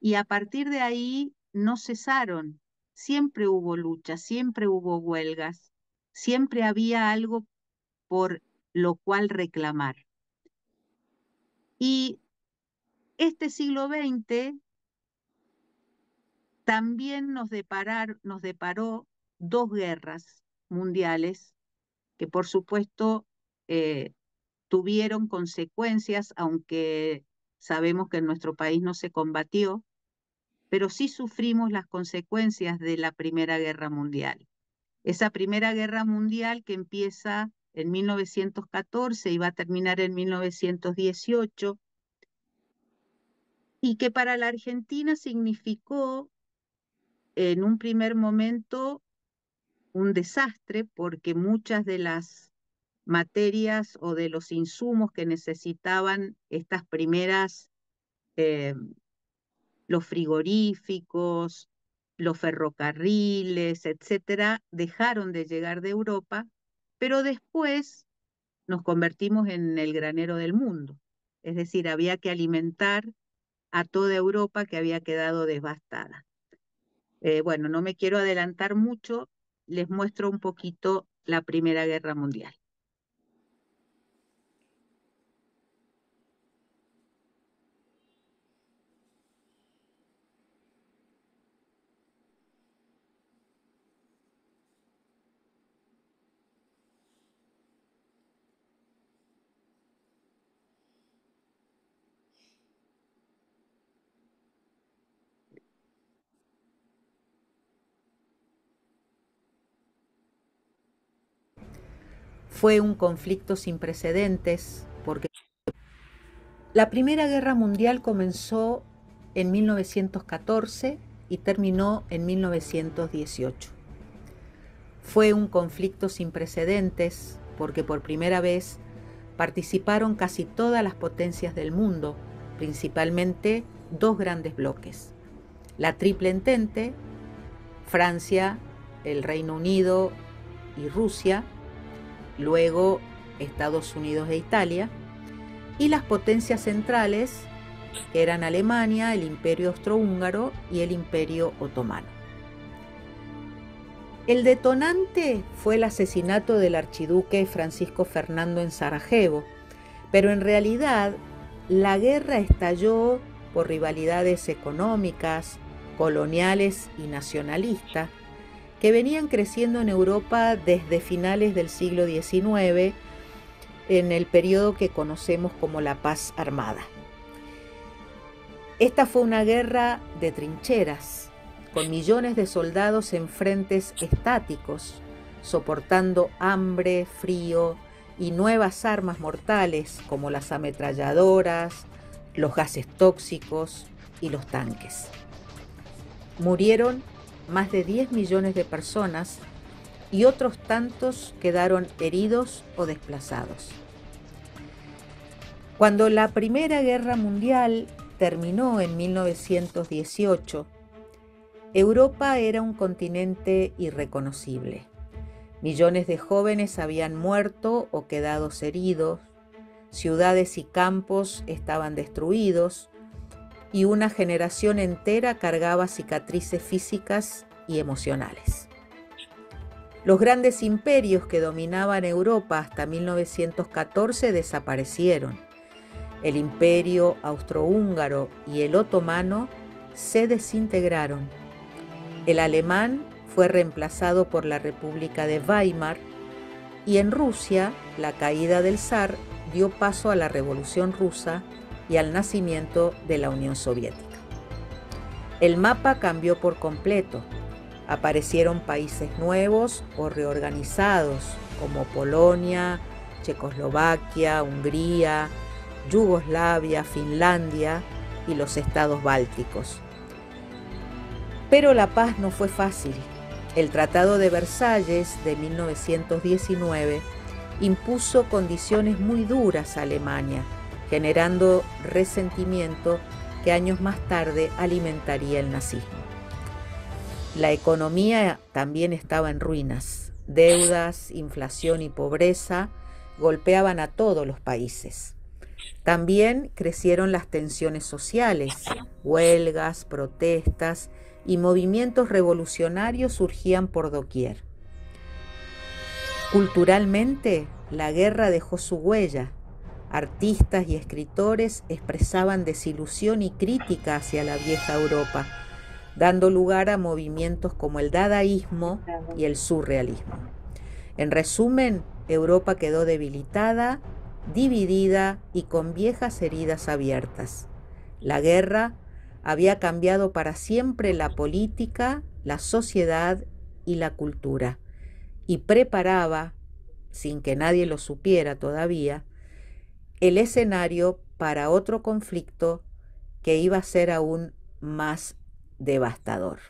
A: Y a partir de ahí no cesaron. Siempre hubo luchas, siempre hubo huelgas, siempre había algo por lo cual reclamar. Y este siglo XX también nos deparó dos guerras mundiales que por supuesto tuvieron consecuencias, aunque sabemos que en nuestro país no se combatió, pero sí sufrimos las consecuencias de la Primera Guerra Mundial. Esa Primera Guerra Mundial que empieza en 1914 y va a terminar en 1918, y que para la Argentina significó en un primer momento un desastre, porque muchas de las materias o de los insumos que necesitaban estas primeras, eh, los frigoríficos, los ferrocarriles, etcétera, dejaron de llegar de Europa, pero después nos convertimos en el granero del mundo. Es decir, había que alimentar a toda Europa que había quedado devastada. Bueno, no me quiero adelantar mucho, les muestro un poquito la Primera Guerra Mundial.
C: Fue un conflicto sin precedentes porque la Primera Guerra Mundial comenzó en 1914 y terminó en 1918. Fue un conflicto sin precedentes porque por primera vez participaron casi todas las potencias del mundo, principalmente dos grandes bloques: la Triple Entente, Francia, el Reino Unido y Rusia, luego Estados Unidos e Italia, y las potencias centrales, que eran Alemania, el Imperio Austrohúngaro y el Imperio Otomano. El detonante fue el asesinato del archiduque Francisco Fernando en Sarajevo, pero en realidad la guerra estalló por rivalidades económicas, coloniales y nacionalistas que venían creciendo en Europa desde finales del siglo XIX, en el periodo que conocemos como la Paz Armada. Esta fue una guerra de trincheras, con millones de soldados en frentes estáticos, soportando hambre, frío y nuevas armas mortales como las ametralladoras, los gases tóxicos y los tanques. Murieron más de 10 millones de personas y otros tantos quedaron heridos o desplazados. Cuando la Primera Guerra Mundial terminó en 1918, Europa era un continente irreconocible. Millones de jóvenes habían muerto o quedado heridos, ciudades y campos estaban destruidos y una generación entera cargaba cicatrices físicas y emocionales. Los grandes imperios que dominaban Europa hasta 1914 desaparecieron. El Imperio Austrohúngaro y el Otomano se desintegraron. El alemán fue reemplazado por la República de Weimar y en Rusia la caída del zar dio paso a la Revolución Rusa y al nacimiento de la Unión Soviética. El mapa cambió por completo. Aparecieron países nuevos o reorganizados como Polonia, Checoslovaquia, Hungría, Yugoslavia, Finlandia y los estados bálticos. Pero la paz no fue fácil. El Tratado de Versalles de 1919 impuso condiciones muy duras a Alemania, generando resentimiento que años más tarde alimentaría el nazismo. La economía también estaba en ruinas. Deudas, inflación y pobreza golpeaban a todos los países. También crecieron las tensiones sociales, huelgas, protestas y movimientos revolucionarios surgían por doquier. Culturalmente, la guerra dejó su huella. Artistas y escritores expresaban desilusión y crítica hacia la vieja Europa, dando lugar a movimientos como el dadaísmo y el surrealismo. En resumen, Europa quedó debilitada, dividida y con viejas heridas abiertas. La guerra había cambiado para siempre la política, la sociedad y la cultura, y preparaba, sin que nadie lo supiera todavía, el escenario para otro conflicto que iba a ser aún más devastador.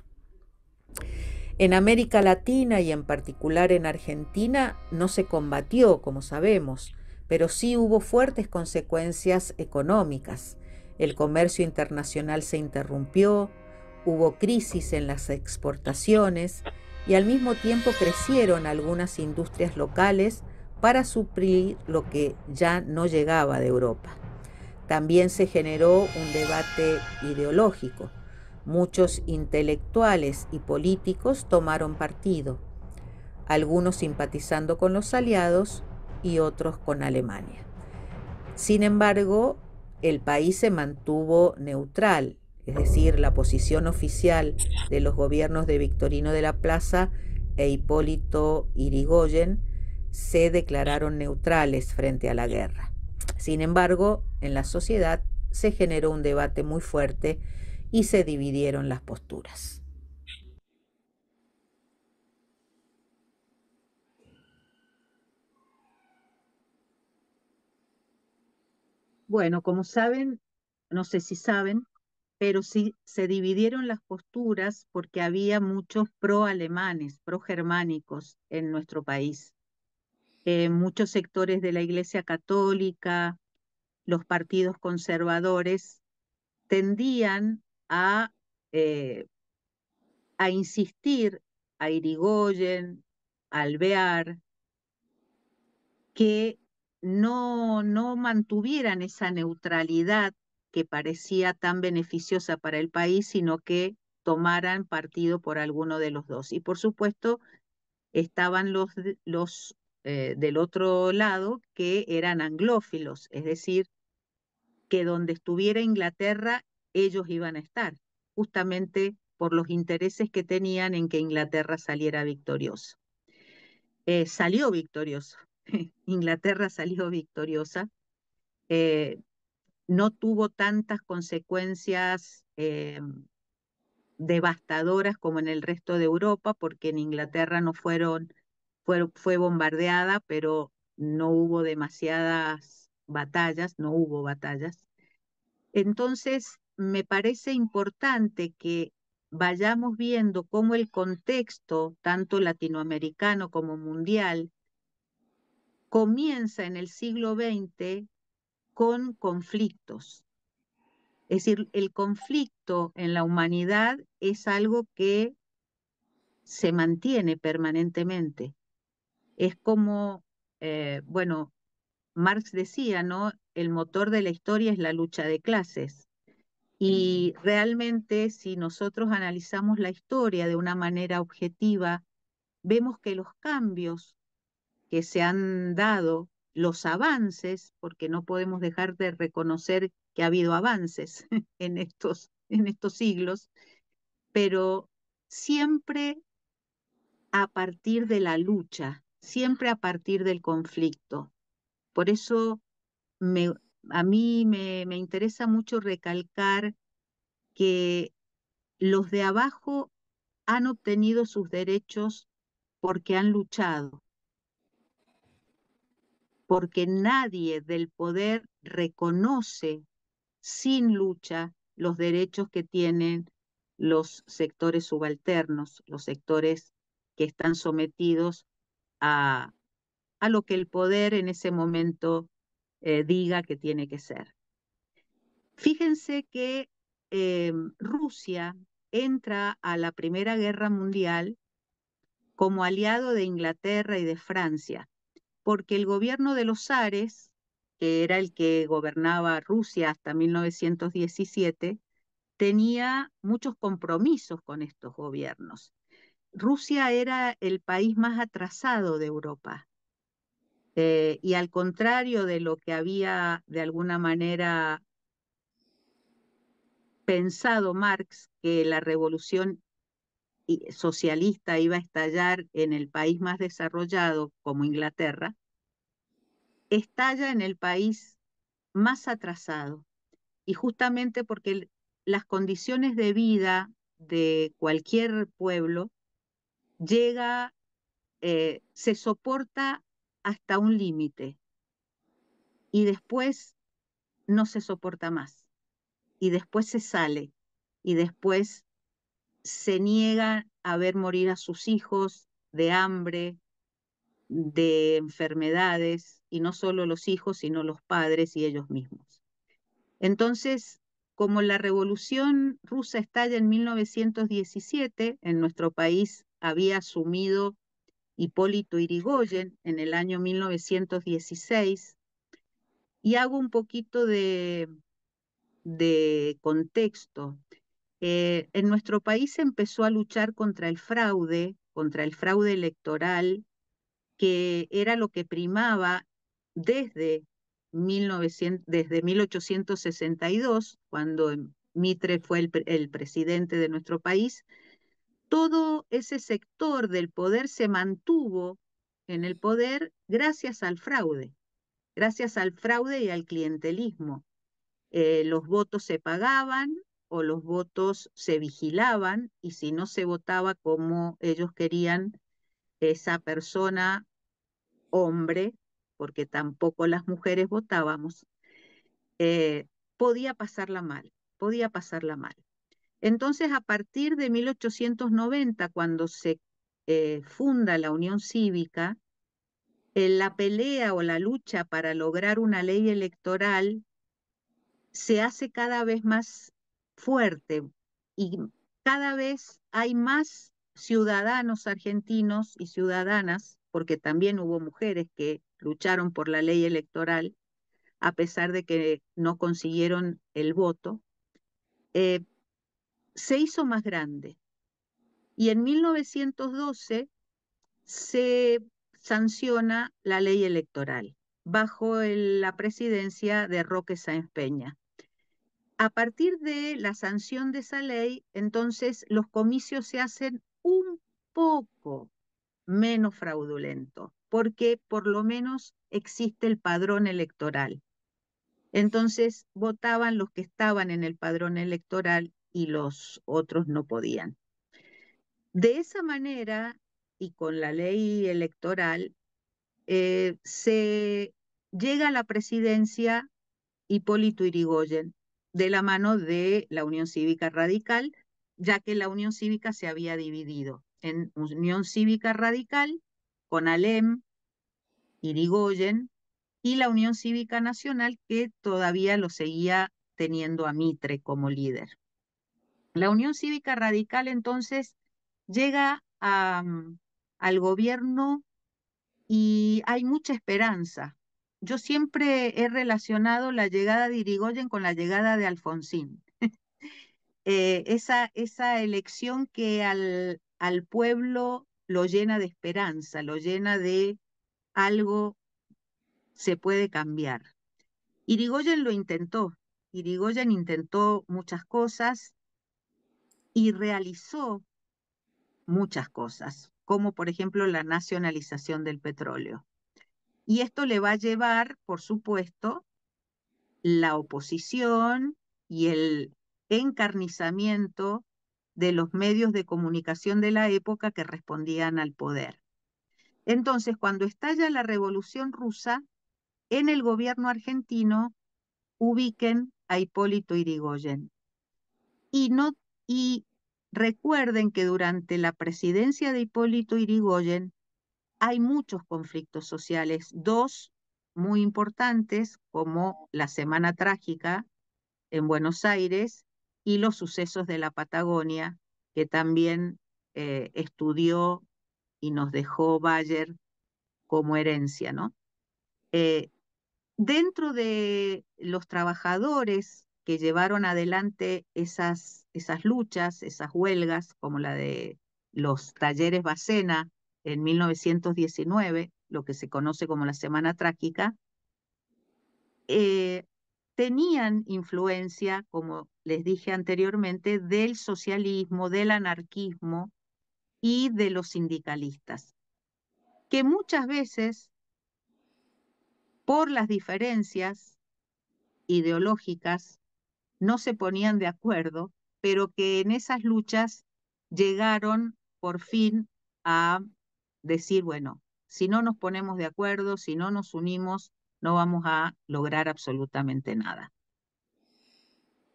C: En América Latina y en particular en Argentina no se combatió, como sabemos, pero sí hubo fuertes consecuencias económicas. El comercio internacional se interrumpió, hubo crisis en las exportaciones y al mismo tiempo crecieron algunas industrias locales para suplir lo que ya no llegaba de Europa. También se generó un debate ideológico. Muchos intelectuales y políticos tomaron partido, algunos simpatizando con los aliados y otros con Alemania. Sin embargo, el país se mantuvo neutral, es decir, la posición oficial de los gobiernos de Victorino de la Plaza e Hipólito Yrigoyen se declararon neutrales frente a la guerra. Sin embargo, en la sociedad se generó un debate muy fuerte y se dividieron las posturas.
A: Bueno, como saben, no sé si saben, pero sí se dividieron las posturas porque había muchos pro-alemanes, pro-germánicos en nuestro país. Muchos sectores de la Iglesia Católica, los partidos conservadores, tendían eh, a insistir a Irigoyen, a Alvear, que no mantuvieran esa neutralidad que parecía tan beneficiosa para el país, sino que tomaran partido por alguno de los dos. Y por supuesto, estaban los del otro lado que eran anglófilos, es decir, que donde estuviera Inglaterra, ellos iban a estar, justamente por los intereses que tenían en que Inglaterra saliera victorioso. Salió victorioso, Inglaterra salió victoriosa, eh, no tuvo tantas consecuencias devastadoras como en el resto de Europa, porque en Inglaterra no fue bombardeada, pero no hubo demasiadas batallas, no hubo batallas. Entonces, me parece importante que vayamos viendo cómo el contexto, tanto latinoamericano como mundial, comienza en el siglo XX con conflictos. Es decir, el conflicto en la humanidad es algo que se mantiene permanentemente. Es como, bueno, Marx decía, ¿no? El motor de la historia es la lucha de clases. Y realmente, si nosotros analizamos la historia de una manera objetiva, vemos que los cambios que se han dado, los avances, porque no podemos dejar de reconocer que ha habido avances en estos siglos, pero siempre a partir de la lucha, siempre a partir del conflicto. Por eso me, a mí me interesa mucho recalcar que los de abajo han obtenido sus derechos porque han luchado, porque nadie del poder reconoce sin lucha los derechos que tienen los sectores subalternos, los sectores que están sometidos a, a lo que el poder en ese momento diga que tiene que ser. Fíjense que Rusia entra a la Primera Guerra Mundial como aliado de Inglaterra y de Francia, porque el gobierno de los zares, que era el que gobernaba Rusia hasta 1917, tenía muchos compromisos con estos gobiernos. Rusia era el país más atrasado de Europa. Y al contrario de lo que había de alguna manera pensado Marx, que la revolución socialista iba a estallar en el país más desarrollado como Inglaterra, estalla en el país más atrasado. Y justamente porque las condiciones de vida de cualquier pueblo llega, se soporta hasta un límite y después no se soporta más. Y después se sale y después se niega a ver morir a sus hijos de hambre, de enfermedades, y no solo los hijos, sino los padres y ellos mismos. Entonces, como la Revolución Rusa estalla en 1917, en nuestro país había asumido Hipólito Yrigoyen en el año 1916, y hago un poquito de contexto. En nuestro país se empezó a luchar contra el fraude electoral, que era lo que primaba desde 1862, cuando Mitre fue el presidente de nuestro país. Todo ese sector del poder se mantuvo en el poder gracias al fraude y al clientelismo. Los votos se pagaban o los votos se vigilaban, y si no se votaba como ellos querían, esa persona, hombre, porque tampoco las mujeres votábamos, eh, podía pasarla mal, podía pasarla mal. Entonces, a partir de 1890, cuando se funda la Unión Cívica, la pelea o la lucha para lograr una ley electoral se hace cada vez más fuerte, y cada vez hay más ciudadanos argentinos y ciudadanas, porque también hubo mujeres que lucharon por la ley electoral, a pesar de que no consiguieron el voto. eh, Se hizo más grande. Y en 1912 se sanciona la ley electoral bajo la presidencia de Roque Sáenz Peña. A partir de la sanción de esa ley, entonces los comicios se hacen un poco menos fraudulentos, porque por lo menos existe el padrón electoral. Entonces votaban los que estaban en el padrón electoral y los otros no podían. De esa manera, y con la ley electoral, se llega a la presidencia Hipólito Yrigoyen, de la mano de la Unión Cívica Radical, ya que la Unión Cívica se había dividido en Unión Cívica Radical con Alem, Yrigoyen, y la Unión Cívica Nacional, que todavía lo seguía teniendo a Mitre como líder. La Unión Cívica Radical entonces llega al gobierno y hay mucha esperanza. Yo siempre he relacionado la llegada de Irigoyen con la llegada de Alfonsín. Esa elección que al pueblo lo llena de esperanza, lo llena de algo se puede cambiar. Irigoyen lo intentó. Irigoyen intentó muchas cosas y realizó muchas cosas, como por ejemplo la nacionalización del petróleo. Y esto le va a llevar, por supuesto, la oposición y el encarnizamiento de los medios de comunicación de la época que respondían al poder. Entonces, cuando estalla la Revolución Rusa, en el gobierno argentino ubiquen a Hipólito Yrigoyen. Y, no, y recuerden que durante la presidencia de Hipólito Yrigoyen hay muchos conflictos sociales, dos muy importantes, como la Semana Trágica en Buenos Aires y los sucesos de la Patagonia, que también estudió y nos dejó Bayer como herencia, ¿no? Dentro de los trabajadores que llevaron adelante esas luchas, esas huelgas, como la de los talleres Bacena en 1919, lo que se conoce como la Semana Trágica, tenían influencia, como les dije anteriormente, del socialismo, del anarquismo y de los sindicalistas, que muchas veces, por las diferencias ideológicas, no se ponían de acuerdo, pero que en esas luchas llegaron por fin a decir, bueno, si no nos ponemos de acuerdo, si no nos unimos, no vamos a lograr absolutamente nada.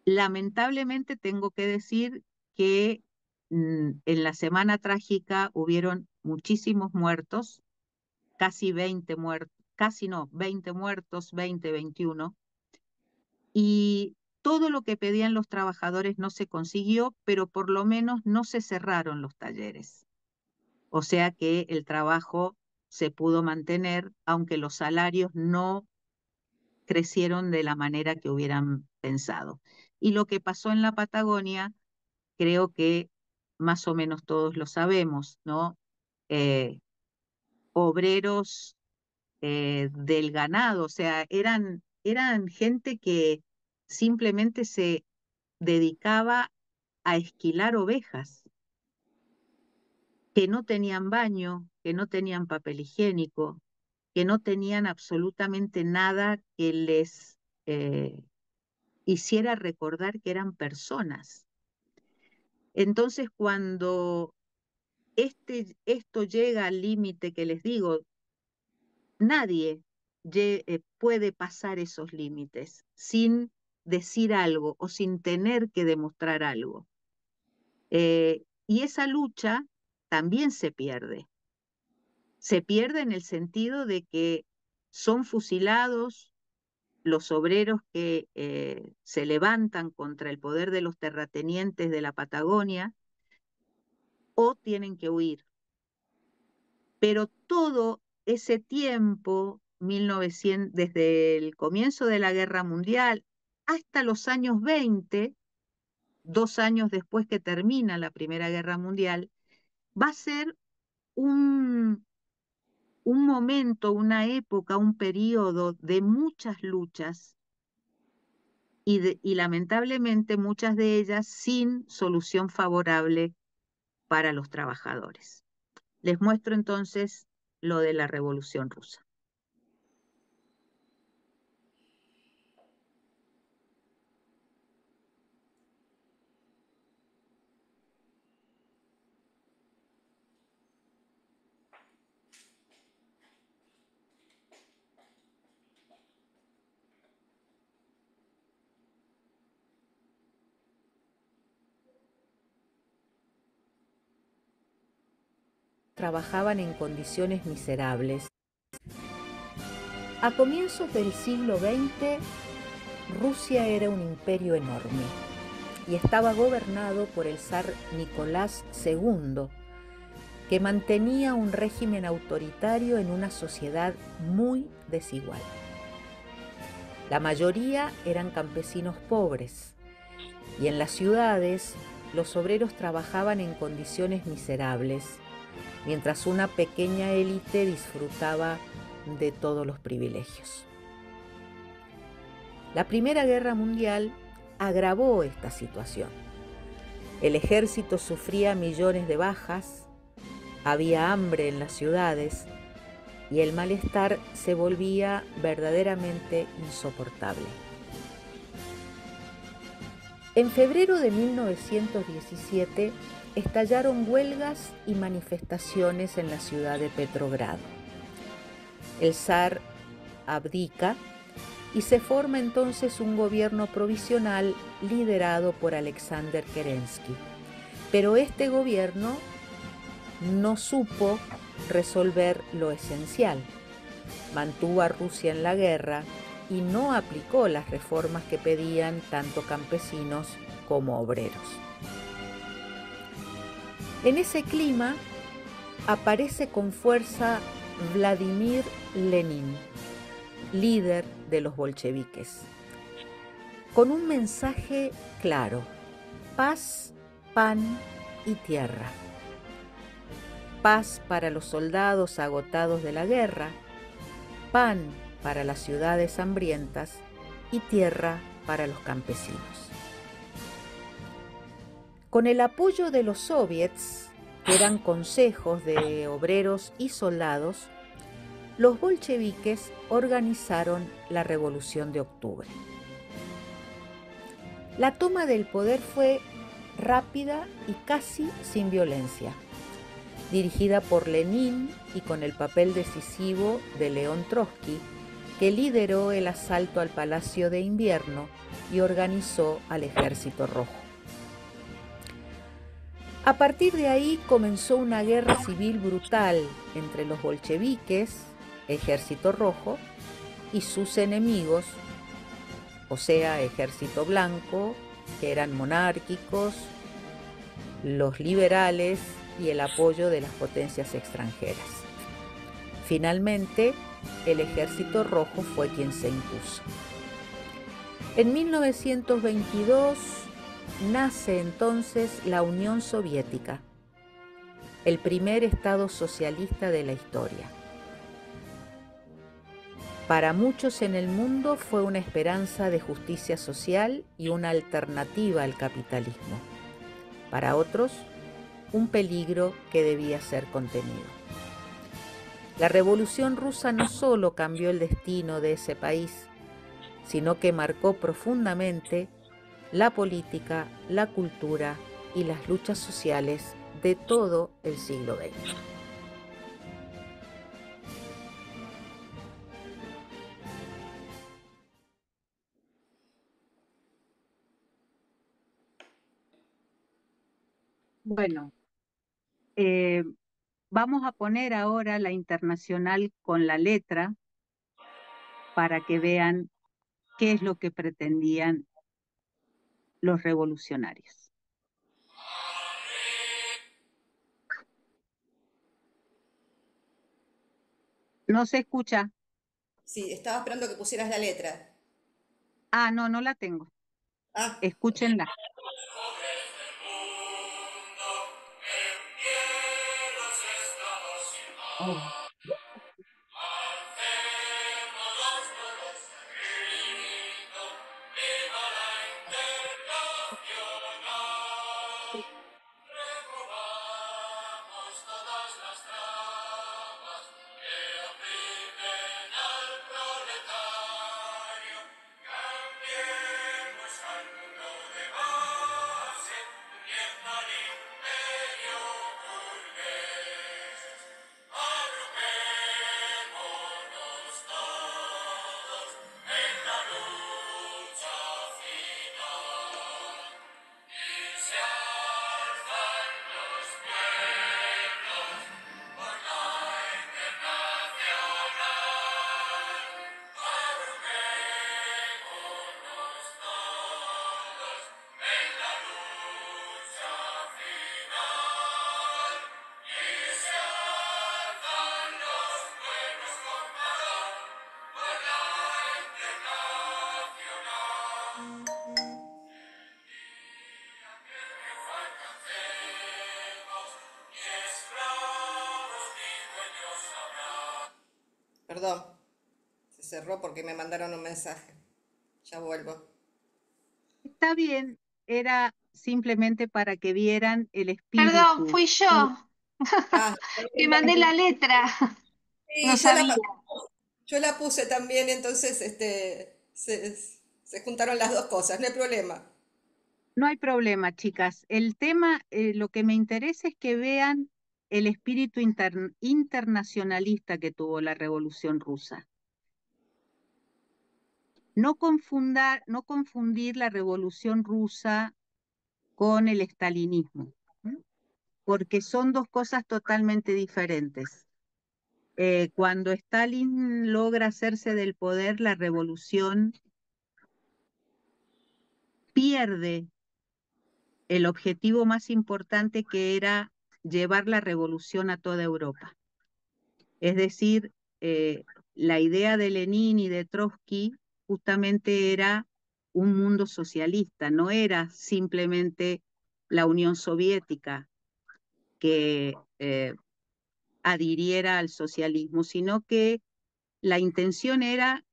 A: Lamentablemente tengo que decir que en la Semana Trágica hubieron muchísimos muertos, casi 20 muertos, casi no, 20 muertos, 20, 21, y todo lo que pedían los trabajadores no se consiguió, pero por lo menos no se cerraron los talleres. O sea que el trabajo se pudo mantener, aunque los salarios no crecieron de la manera que hubieran pensado. Y lo que pasó en la Patagonia, creo que más o menos todos lo sabemos, ¿no? Obreros del ganado, o sea, eran gente que simplemente se dedicaba a esquilar ovejas, que no tenían baño, que no tenían papel higiénico, que no tenían absolutamente nada que les hiciera recordar que eran personas. Entonces, cuando esto llega al límite que les digo, nadie puede pasar esos límites sin decir algo o sin tener que demostrar algo. Y esa lucha también se pierde. Se pierde en el sentido de que son fusilados los obreros que se levantan contra el poder de los terratenientes de la Patagonia o tienen que huir. Pero todo ese tiempo, 1900, desde el comienzo de la Guerra Mundial hasta los años 20, 2 años después que termina la Primera Guerra Mundial, va a ser un momento, una época, un periodo de muchas luchas y lamentablemente muchas de ellas sin solución favorable para los trabajadores. Les muestro entonces lo de la Revolución Rusa.
C: Trabajaban en condiciones miserables. A comienzos del siglo XX, Rusia era un imperio enorme y estaba gobernado por el zar Nicolás II, que mantenía un régimen autoritario en una sociedad muy desigual. La mayoría eran campesinos pobres y en las ciudades los obreros trabajaban en condiciones miserables, mientras una pequeña élite disfrutaba de todos los privilegios. La Primera Guerra Mundial agravó esta situación. El ejército sufría millones de bajas, había hambre en las ciudades y el malestar se volvía verdaderamente insoportable. En febrero de 1917 estallaron huelgas y manifestaciones en la ciudad de Petrogrado. El zar abdica y se forma entonces un gobierno provisional liderado por Alexander Kerensky. Pero este gobierno no supo resolver lo esencial. Mantuvo a Rusia en la guerra y no aplicó las reformas que pedían tanto campesinos como obreros. En ese clima aparece con fuerza Vladimir Lenin, líder de los bolcheviques, con un mensaje claro: paz, pan y tierra. Paz para los soldados agotados de la guerra, pan para las ciudades hambrientas y tierra para los campesinos. Con el apoyo de los soviets, que eran consejos de obreros y soldados, los bolcheviques organizaron la Revolución de Octubre. La toma del poder fue rápida y casi sin violencia, dirigida por Lenin y con el papel decisivo de León Trotsky, que lideró el asalto al Palacio de Invierno y organizó al Ejército Rojo. A partir de ahí comenzó una guerra civil brutal entre los bolcheviques, Ejército Rojo, y sus enemigos, o sea, Ejército Blanco, que eran monárquicos, los liberales y el apoyo de las potencias extranjeras. Finalmente, el Ejército Rojo fue quien se impuso. En 1922 nace entonces la Unión Soviética, el primer estado socialista de la historia. Para muchos en el mundo fue una esperanza de justicia social y una alternativa al capitalismo. Para otros, un peligro que debía ser contenido. La Revolución Rusa no solo cambió el destino de ese país, sino que marcó profundamente la política, la cultura y las luchas sociales de todo el siglo XX.
A: Bueno, vamos a poner ahora la internacional con la letra para que vean qué es lo que pretendían los revolucionarios. No se escucha.
B: Sí, estaba esperando que pusieras la letra.
A: Ah, no, no la tengo.
B: Ah,
A: Escúchenla. Oh.
B: perdón, se cerró porque me mandaron un mensaje. Ya vuelvo.
A: Está bien, era simplemente para que vieran el
H: Perdón,
A: espíritu.
H: fui yo
B: Ah,
H: que mandé la letra. No
B: sí,
H: sabía.
B: yo la puse también, entonces se juntaron las dos cosas, no hay problema.
A: No hay problema, chicas. El tema, lo que me interesa es que vean el espíritu internacionalista que tuvo la Revolución Rusa. no confundir la Revolución Rusa con el estalinismo, porque son dos cosas totalmente diferentes. Cuando Stalin logra hacerse del poder, la revolución pierde el objetivo más importante, que era llevar la revolución a toda Europa. Es decir, la idea de Lenin y de Trotsky justamente era un mundo socialista, no era simplemente la Unión Soviética que adhiriera al socialismo, sino que la intención era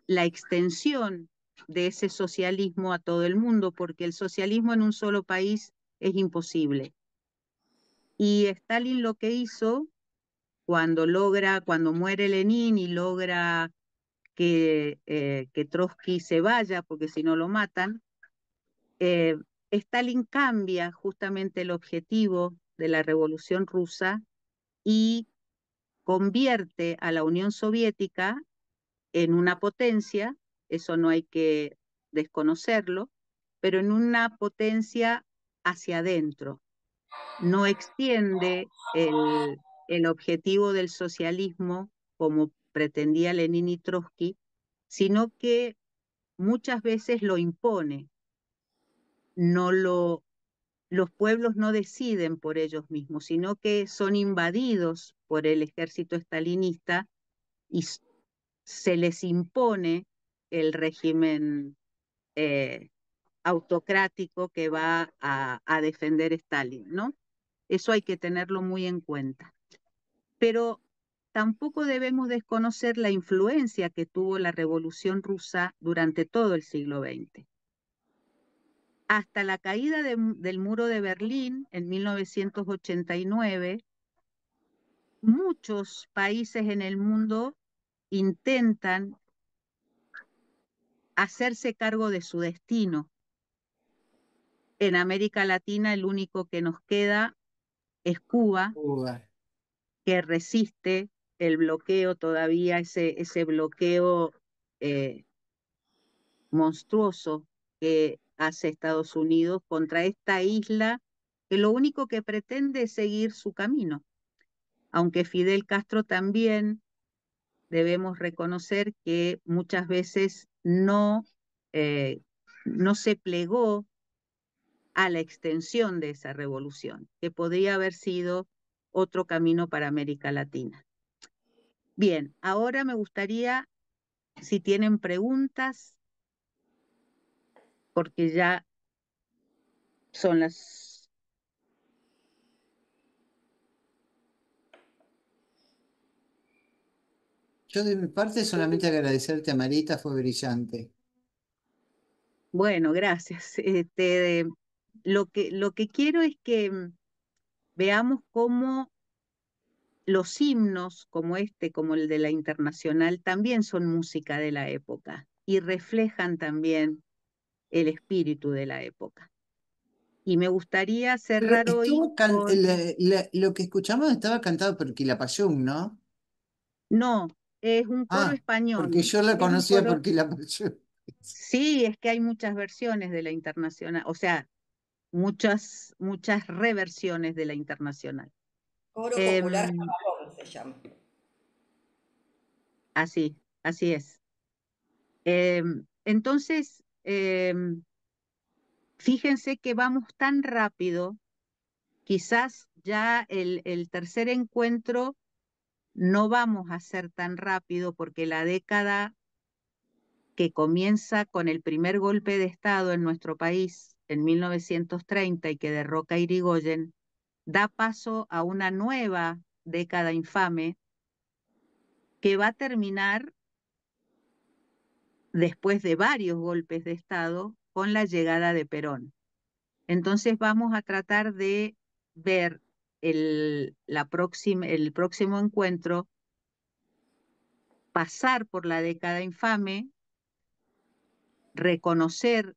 A: la extensión de ese socialismo a todo el mundo, porque el socialismo en un solo país es imposible. Y Stalin lo que hizo cuando muere Lenin y logra que Trotsky se vaya, porque si no lo matan, eh, Stalin cambia justamente el objetivo de la Revolución Rusa y convierte a la Unión Soviética en una potencia, eso no hay que desconocerlo, pero en una potencia hacia adentro. No extiende el objetivo del socialismo como pretendía Lenin y Trotsky, sino que muchas veces lo impone. Los pueblos no deciden por ellos mismos, sino que son invadidos por el ejército estalinista y se les impone el régimen eh, autocrático que va a defender Stalin, ¿no? Eso hay que tenerlo muy en cuenta. Pero tampoco debemos desconocer la influencia que tuvo la Revolución Rusa durante todo el siglo XX. Hasta la caída del muro de Berlín en 1989, muchos países en el mundo intentan hacerse cargo de su destino. En América Latina el único que nos queda es Cuba,
E: Cuba.
A: que resiste el bloqueo todavía, ese bloqueo monstruoso que hace Estados Unidos contra esta isla, que lo único que pretende es seguir su camino. Aunque Fidel Castro también debemos reconocer que muchas veces no se plegó a la extensión de esa revolución, que podría haber sido otro camino para América Latina. Bien, ahora me gustaría, si tienen preguntas, porque ya son las...
E: Yo de mi parte solamente agradecerte, Marita, fue brillante.
A: Bueno, gracias. Lo que quiero es que veamos cómo los himnos como este, como el de la Internacional, también son música de la época y reflejan también el espíritu de la época. Y me gustaría
E: Pero
A: cerrar hoy con...
E: lo que escuchamos estaba cantado por Quilapayún, ¿no?
A: No, es un coro
E: Ah, porque
A: español.
E: yo la
A: Es un
E: conocía
A: coro...
E: por Quilapayún.
A: Sí, es que hay muchas versiones de la Internacional, o sea, muchas reversiones de la Internacional.
B: Coro popular
A: Em,
B: Camarón se llama.
A: así es. Entonces, fíjense que vamos tan rápido, quizás ya el tercer encuentro no vamos a ser tan rápido, porque la década que comienza con el primer golpe de Estado en nuestro país en 1930 y que derroca a Irigoyen, da paso a una nueva década infame que va a terminar después de varios golpes de Estado con la llegada de Perón. Entonces vamos a tratar de ver el próximo encuentro, pasar por la década infame, reconocer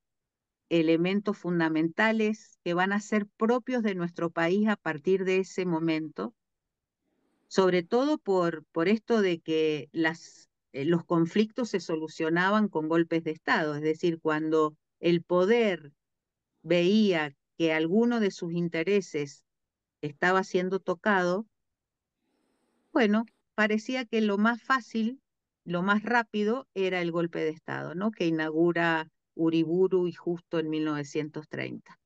A: elementos fundamentales que van a ser propios de nuestro país a partir de ese momento, sobre todo por esto de que los conflictos se solucionaban con golpes de Estado, es decir, cuando el poder veía que alguno de sus intereses estaba siendo tocado, bueno, parecía que lo más fácil, lo más rápido era el golpe de Estado, ¿no? Que inaugura Uriburu y justo en 1930.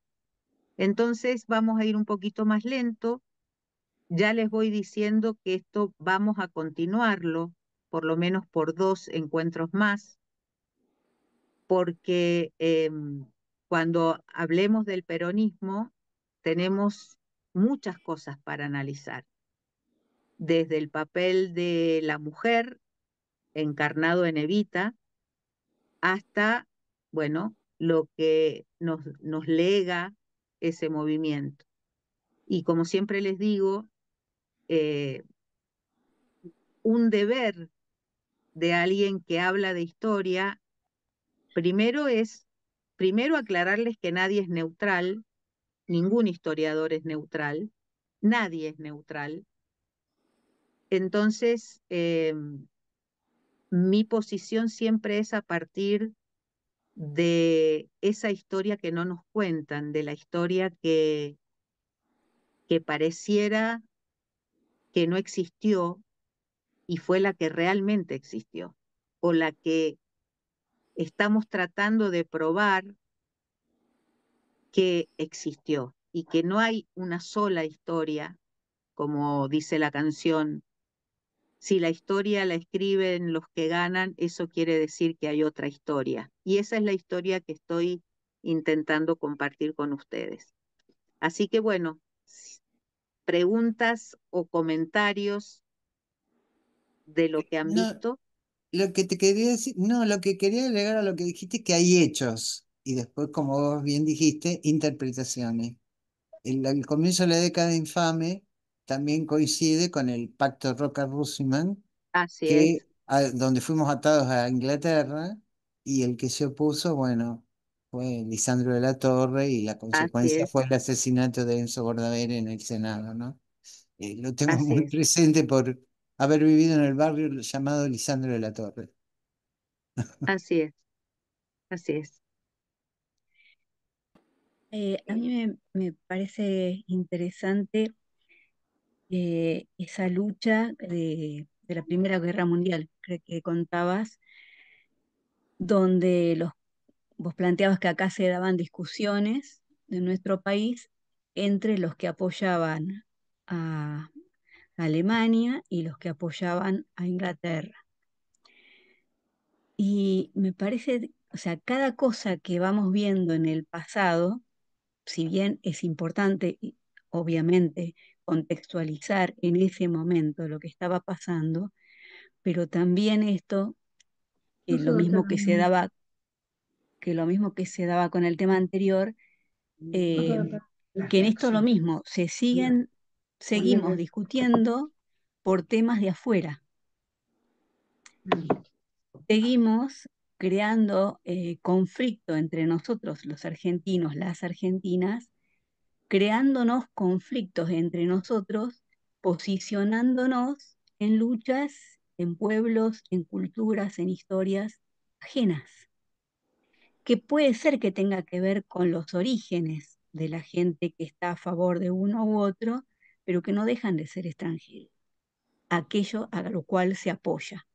A: Entonces vamos a ir un poquito más lento. Ya les voy diciendo que esto vamos a continuarlo, por lo menos por 2 encuentros más, porque cuando hablemos del peronismo tenemos muchas cosas para analizar, desde el papel de la mujer encarnado en Evita hasta, bueno, lo que nos lega ese movimiento. Y como siempre les digo, eh, un deber de alguien que habla de historia, primero aclararles que nadie es neutral, ningún historiador es neutral, nadie es neutral. Entonces, mi posición siempre es a partir de esa historia que no nos cuentan, de la historia que pareciera que no existió y fue la que realmente existió, o la que estamos tratando de probar que existió y que no hay una sola historia, como dice la canción. Si la historia la escriben los que ganan, eso quiere decir que hay otra historia. Y esa es la historia que estoy intentando compartir con ustedes. Así que bueno, preguntas o comentarios de lo que han
E: No,
A: visto.
E: lo que te quería decir, no, lo que quería agregar a lo que dijiste es que hay hechos y después, como vos bien dijiste, interpretaciones. El comienzo de la década infame también coincide con el pacto Roca-Russman,
A: Así es,
E: donde fuimos atados a Inglaterra y el que se opuso, bueno, fue Lisandro de la Torre y la
A: así
E: consecuencia
A: es,
E: fue el asesinato de Enzo Bordaberry en el Senado, ¿no? Lo tengo
A: así
E: muy
A: es,
E: presente por haber vivido en el barrio llamado Lisandro de la Torre.
A: así es, así es.
G: A mí me parece interesante esa lucha de la Primera Guerra Mundial, creo que contabas, donde vos planteabas que acá se daban discusiones de nuestro país entre los que apoyaban a Alemania y los que apoyaban a Inglaterra. Y me parece, o sea, cada cosa que vamos viendo en el pasado, si bien es importante, obviamente, contextualizar en ese momento lo que estaba pasando, pero también esto, que lo mismo que se daba con el tema anterior, eh, que en esto lo mismo, seguimos discutiendo por temas de afuera, seguimos creando conflicto entre nosotros, los argentinos, las argentinas, creándonos conflictos entre nosotros, posicionándonos en luchas, en pueblos, en culturas, en historias ajenas, que puede ser que tenga que ver con los orígenes de la gente que está a favor de uno u otro, pero que no dejan de ser extranjeros, aquello a lo cual se apoya.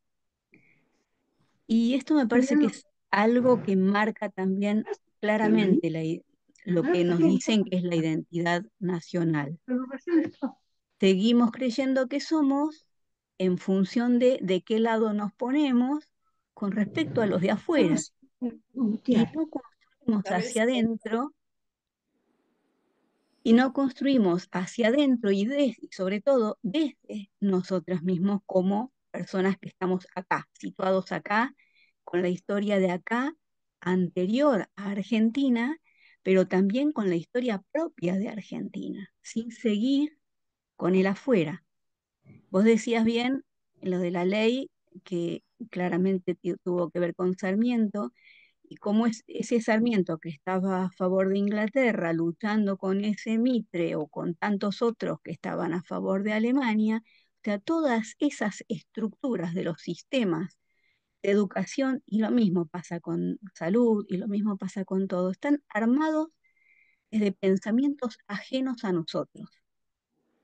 G: Y esto me parece que es algo que marca también claramente lo que nos dicen que es la identidad nacional. Seguimos creyendo que somos en función de qué lado nos ponemos con respecto a los de afuera y no construimos
B: ¿Sabes?
G: hacia adentro y no construimos hacia adentro y sobre todo desde nosotras mismos como personas que estamos acá, situados acá, con la historia de acá anterior a Argentina, pero también con la historia propia de Argentina, sin seguir con el afuera. Vos decías bien lo de la ley que claramente tuvo que ver con Sarmiento, y cómo es ese Sarmiento que estaba a favor de Inglaterra luchando con ese Mitre o con tantos otros que estaban a favor de Alemania, o sea, todas esas estructuras de los sistemas educación, y lo mismo pasa con salud, y lo mismo pasa con todo, están armados de pensamientos ajenos a nosotros.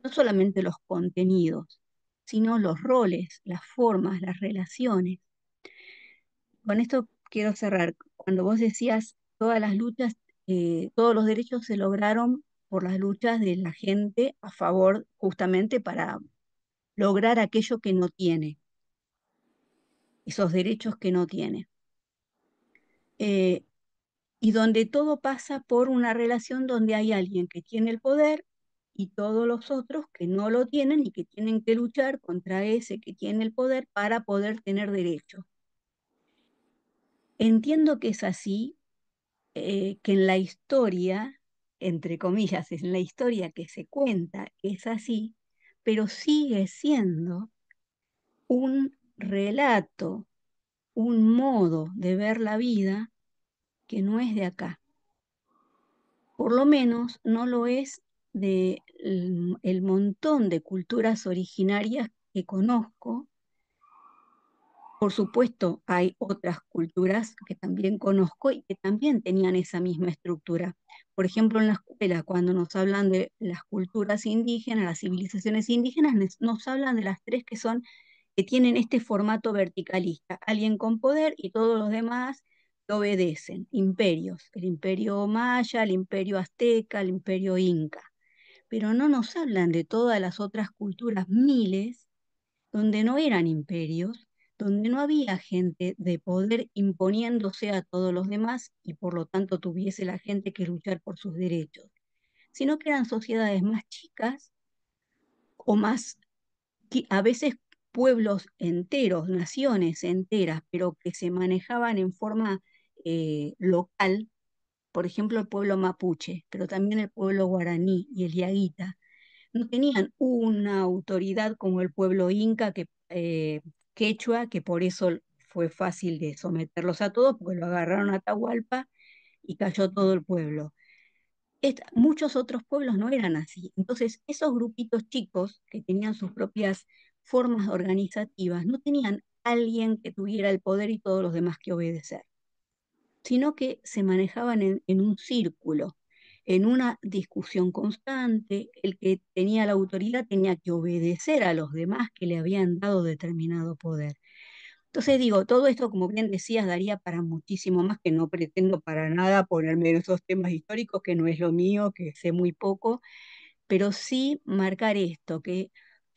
G: No solamente los contenidos, sino los roles, las formas, las relaciones. Con esto quiero cerrar. Cuando vos decías todas las luchas, todos los derechos se lograron por las luchas de la gente a favor, justamente para lograr aquello que no tiene, esos derechos que no tiene. Eh, y donde todo pasa por una relación donde hay alguien que tiene el poder y todos los otros que no lo tienen y que tienen que luchar contra ese que tiene el poder para poder tener derechos. Entiendo que es así, que en la historia, entre comillas, en la historia que se cuenta es así, pero sigue siendo un relato, un modo de ver la vida que no es de acá. Por lo menos no lo es de el montón de culturas originarias que conozco. Por supuesto, hay otras culturas que también conozco y que también tenían esa misma estructura. Por ejemplo, en la escuela, cuando nos hablan de las culturas indígenas, las civilizaciones indígenas, nos hablan de las tres que son, que tienen este formato verticalista, alguien con poder y todos los demás que obedecen, imperios, el imperio maya, el imperio azteca, el imperio inca. Pero no nos hablan de todas las otras culturas, miles, donde no eran imperios, donde no había gente de poder imponiéndose a todos los demás y por lo tanto tuviese la gente que luchar por sus derechos, sino que eran sociedades más chicas o más, a veces pueblos enteros, naciones enteras, pero que se manejaban en forma local, por ejemplo el pueblo mapuche, pero también el pueblo guaraní y el yaguita no tenían una autoridad como el pueblo inca, quechua, que por eso fue fácil de someterlos a todos, porque lo agarraron a Atahualpa y cayó todo el pueblo. Muchos otros pueblos no eran así. Entonces, esos grupitos chicos que tenían sus propias formas organizativas, no tenían alguien que tuviera el poder y todos los demás que obedecer, sino que se manejaban en un círculo, en una discusión constante. El que tenía la autoridad tenía que obedecer a los demás que le habían dado determinado poder. Entonces digo, todo esto, como bien decías, daría para muchísimo más, que no pretendo para nada ponerme en esos temas históricos, que no es lo mío, que sé muy poco, pero sí marcar esto, que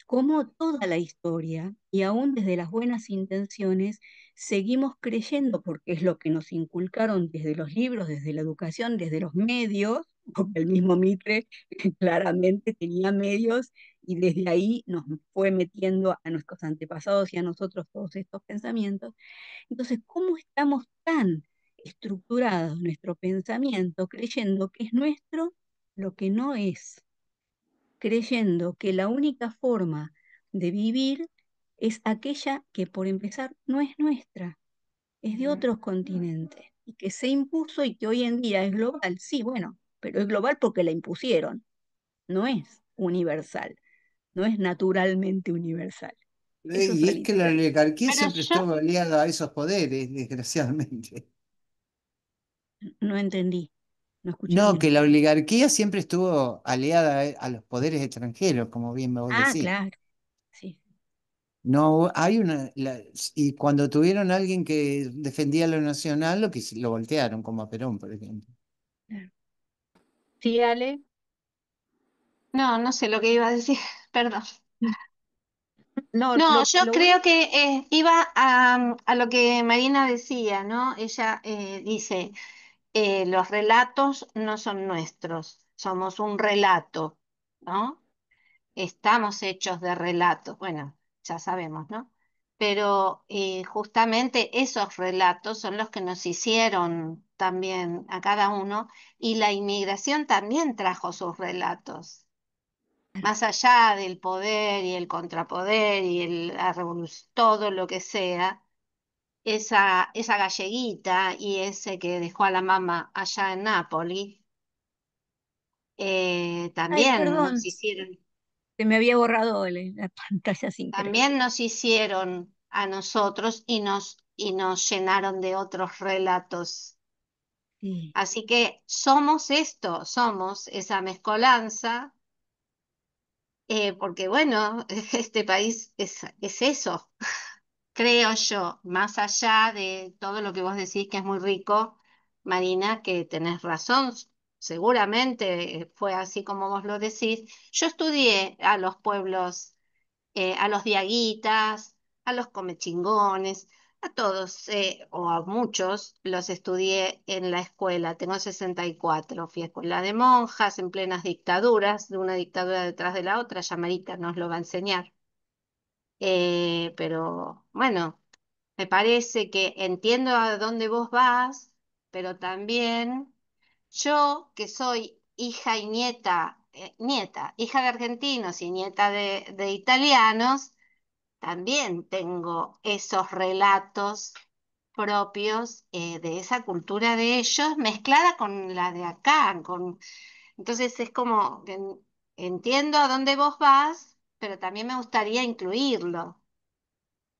G: como toda la historia, y aún desde las buenas intenciones, seguimos creyendo, porque es lo que nos inculcaron desde los libros, desde la educación, desde los medios, porque el mismo Mitre claramente tenía medios y desde ahí nos fue metiendo a nuestros antepasados y a nosotros todos estos pensamientos. Entonces, ¿cómo estamos tan estructurados nuestro pensamiento creyendo que es nuestro lo que no es? Creyendo que la única forma de vivir es aquella que por empezar no es nuestra, es de otros continentes y que se impuso y que hoy en día es global. Sí, bueno, pero es global porque la impusieron, no es universal, no es naturalmente universal. Eso
E: Y es
G: salí
E: que la
G: diciendo.
E: oligarquía
H: Pero
E: siempre
H: yo,
E: estuvo aliada a esos poderes, desgraciadamente.
G: No entendí, no escuché
E: No,
G: bien.
E: que la oligarquía siempre estuvo aliada a los poderes extranjeros, como bien vos
G: Ah,
E: decís.
G: claro, sí,
E: No, hay y cuando tuvieron a alguien que defendía lo nacional, lo voltearon, como a Perón, por ejemplo.
G: claro. Sí, Ale.
H: no, no sé lo que iba a decir, perdón.
G: No,
H: No, yo
G: lo
H: creo
G: único,
H: que iba a lo que Marina decía, ¿no? Ella dice, los relatos no son nuestros, somos un relato, ¿no? Estamos hechos de relatos, bueno, ya sabemos, ¿no? Pero justamente esos relatos son los que nos hicieron también a cada uno y la inmigración también trajo sus relatos. Más allá del poder y el contrapoder y la revolución, todo lo que sea, esa galleguita y ese que dejó a la mamá allá en Nápoles,
G: ay,
H: también nos
G: perdón,
H: hicieron.
G: se me había borrado la pantalla sin querer.
H: También nos hicieron a nosotros y nos y nos llenaron de otros relatos.
G: Sí,
H: Así que somos esto, somos esa mezcolanza, porque bueno, este país es eso, creo yo, más allá de todo lo que vos decís que es muy rico, Marina, que tenés razón, seguramente fue así como vos lo decís. Yo estudié a los pueblos, a los diaguitas, a los comechingones, a todos, o a muchos, los estudié en la escuela. Tengo 64, fui a escuela de monjas en plenas dictaduras, de una dictadura detrás de la otra, ya Marita nos lo va a enseñar. Pero bueno, me parece que entiendo a dónde vos vas, pero también yo, que soy hija y nieta, hija de argentinos y nieta de italianos, también tengo esos relatos propios, de esa cultura de ellos, mezclada con la de acá. Entonces es como que entiendo a dónde vos vas, pero también me gustaría incluirlo.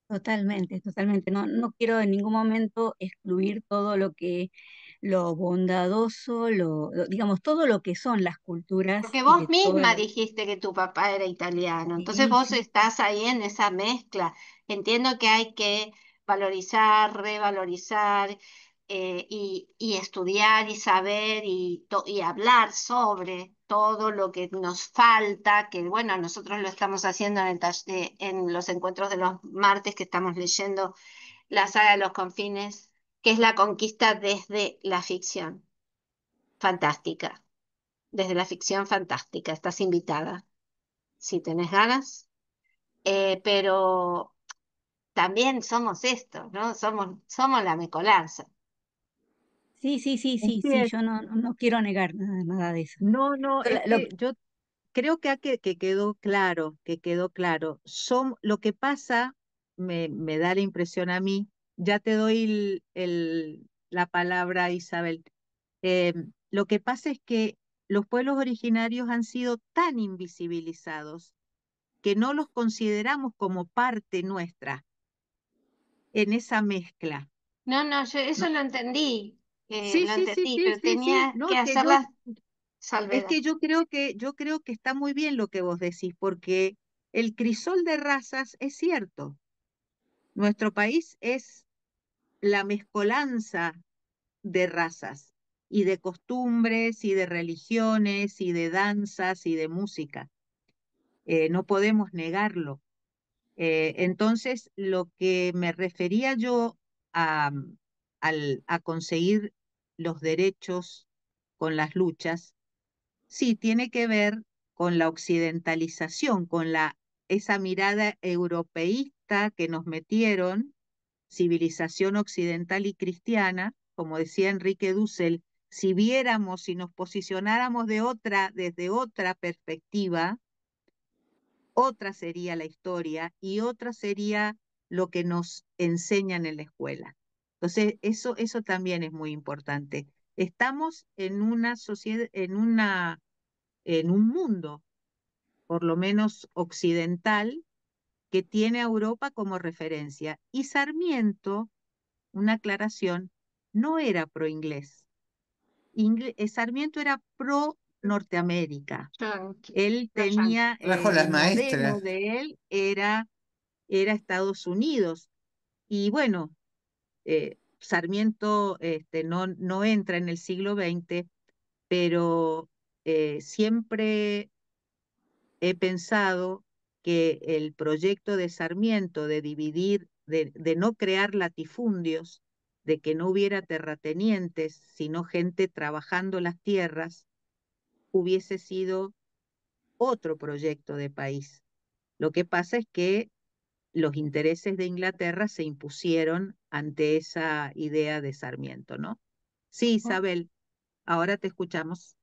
G: totalmente, totalmente. No, no quiero en ningún momento excluir todo lo que, lo bondadoso, digamos, todo lo que son las culturas
H: Porque vos
G: de todas
H: misma
G: las...
H: dijiste que tu papá era italiano, entonces
G: Sí,
H: vos
G: sí, sí.
H: estás ahí en esa mezcla. Entiendo que hay que valorizar, revalorizar, y estudiar y saber y hablar sobre todo lo que nos falta, que bueno, nosotros lo estamos haciendo en los encuentros de los martes que estamos leyendo la saga de los confines, que es la conquista desde la ficción fantástica, desde la ficción fantástica. Estás invitada, si tenés ganas. Pero también somos esto, ¿no? Somos la mecolanza.
G: Sí, sí, sí, sí,
A: Así
G: sí,
A: es.
G: yo no quiero negar nada, nada de eso.
A: No, no,
G: Yo
A: es
G: la- lo
A: que yo creo que quedó claro, que quedó claro. Lo que pasa, me da la impresión a mí, ya te doy la palabra, Isabel. Eh, lo que pasa es que los pueblos originarios han sido tan invisibilizados que no los consideramos como parte nuestra en esa mezcla.
H: No, no, yo
A: No,
H: eso
A: sí,
H: lo
A: sí, sí,
H: entendí,
A: sí,
H: pero
A: sí, sí.
H: tenía
A: No,
H: que hacer la salvedad.
A: yo creo que está muy bien lo que vos decís, porque el crisol de razas es cierto. Nuestro país es la mezcolanza de razas y de costumbres y de religiones y de danzas y de música. No podemos negarlo. Entonces, lo que me refería yo a, a conseguir los derechos con las luchas, sí, tiene que ver con la occidentalización, con esa mirada europeísta que nos metieron, civilización occidental y cristiana, como decía Enrique Dussel, si viéramos y nos posicionáramos desde otra perspectiva, otra sería la historia y otra sería lo que nos enseñan en la escuela. Entonces, eso también es muy importante. Estamos en una sociedad, en un mundo, por lo menos occidental, que tiene a Europa como referencia. Y Sarmiento, una aclaración, no era pro-inglés. Sarmiento era pro-Norteamérica.
H: Yankee,
A: Él
H: los yanquis.
A: tenía,
E: Trajo las
A: el modelo
E: maestras.
A: de él era Estados Unidos. Y bueno, Sarmiento no entra en el siglo XX, pero siempre he pensado que el proyecto de Sarmiento de dividir, de no crear latifundios, de que no hubiera terratenientes, sino gente trabajando las tierras, hubiese sido otro proyecto de país. Lo que pasa es que los intereses de Inglaterra se impusieron ante esa idea de Sarmiento, ¿no? Sí, Isabel, ahora te escuchamos.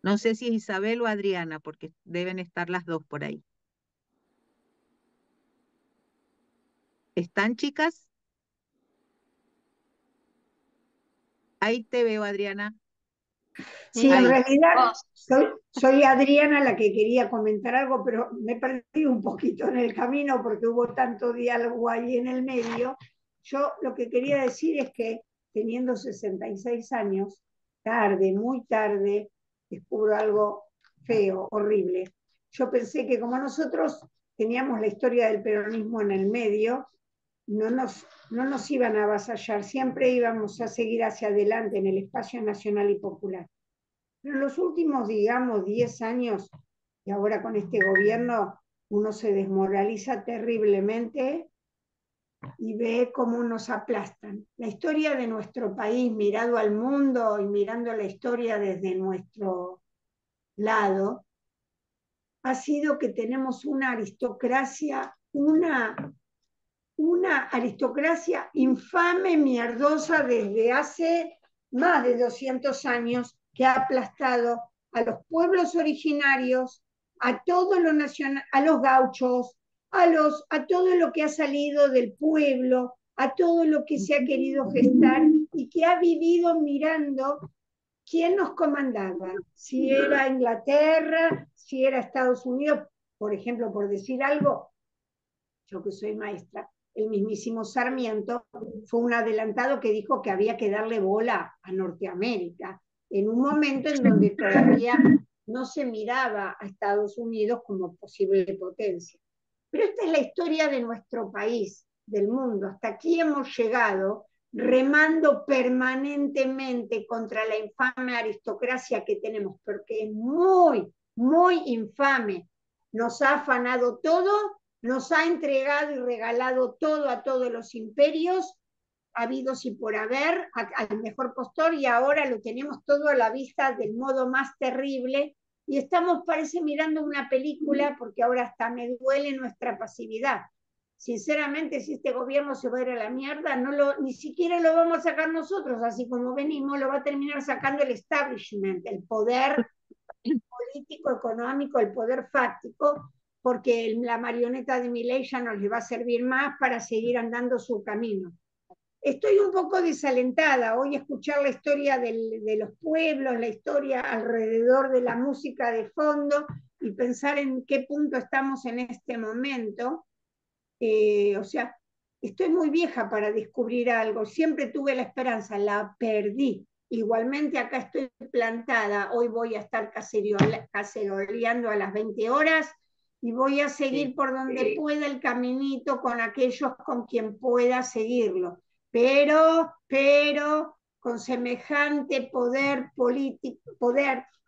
A: No sé si es Isabel o Adriana, porque deben estar las dos por ahí. ¿Están, chicas? Ahí te veo, Adriana.
I: Sí, en
H: Sí,
A: Ahí.
I: realidad
H: vos.
I: soy Adriana la que quería comentar algo, pero me perdí un poquito en el camino porque hubo tanto diálogo ahí en el medio. Yo lo que quería decir es que teniendo 66 años, tarde, muy tarde, descubro algo feo, horrible. Yo pensé que como nosotros teníamos la historia del peronismo en el medio, no nos iban a avasallar, siempre íbamos a seguir hacia adelante en el espacio nacional y popular. Pero en los últimos, digamos, 10 años, y ahora con este gobierno, uno se desmoraliza terriblemente y ve cómo nos aplastan. La historia de nuestro país, mirado al mundo y mirando la historia desde nuestro lado, ha sido que tenemos una aristocracia, una aristocracia infame, mierdosa desde hace más de 200 años, que ha aplastado a los pueblos originarios, a todo lo nacional, a los gauchos, a todo lo que ha salido del pueblo, a todo lo que se ha querido gestar y que ha vivido mirando quién nos comandaba, si era Inglaterra, si era Estados Unidos, por ejemplo, por decir algo, yo que soy maestra, el mismísimo Sarmiento fue un adelantado que dijo que había que darle bola a Norteamérica, en un momento en donde todavía no se miraba a Estados Unidos como posible potencia. Pero esta es la historia de nuestro país, del mundo. Hasta aquí hemos llegado remando permanentemente contra la infame aristocracia que tenemos, porque es muy, muy infame. Nos ha afanado todo, nos ha entregado y regalado todo a todos los imperios habidos y por haber, al mejor postor, y ahora lo tenemos todo a la vista del modo más terrible, y estamos, parece, mirando una película, porque ahora hasta me duele nuestra pasividad. Sinceramente, si este gobierno se va a ir a la mierda, ni siquiera lo vamos a sacar nosotros, así como venimos, lo va a terminar sacando el establishment, el poder político, económico, el poder fáctico, porque la marioneta de Milei ya no le va a servir más para seguir andando su camino. Estoy un poco desalentada hoy a escuchar la historia de los pueblos, la historia alrededor de la música de fondo y pensar en qué punto estamos en este momento. O sea, estoy muy vieja para descubrir algo, siempre tuve la esperanza, la perdí. Igualmente acá estoy plantada, hoy voy a estar caceroleando a las 20 horas y voy a seguir por donde pueda el caminito con aquellos con quien pueda seguirlo. Pero con semejante poder político,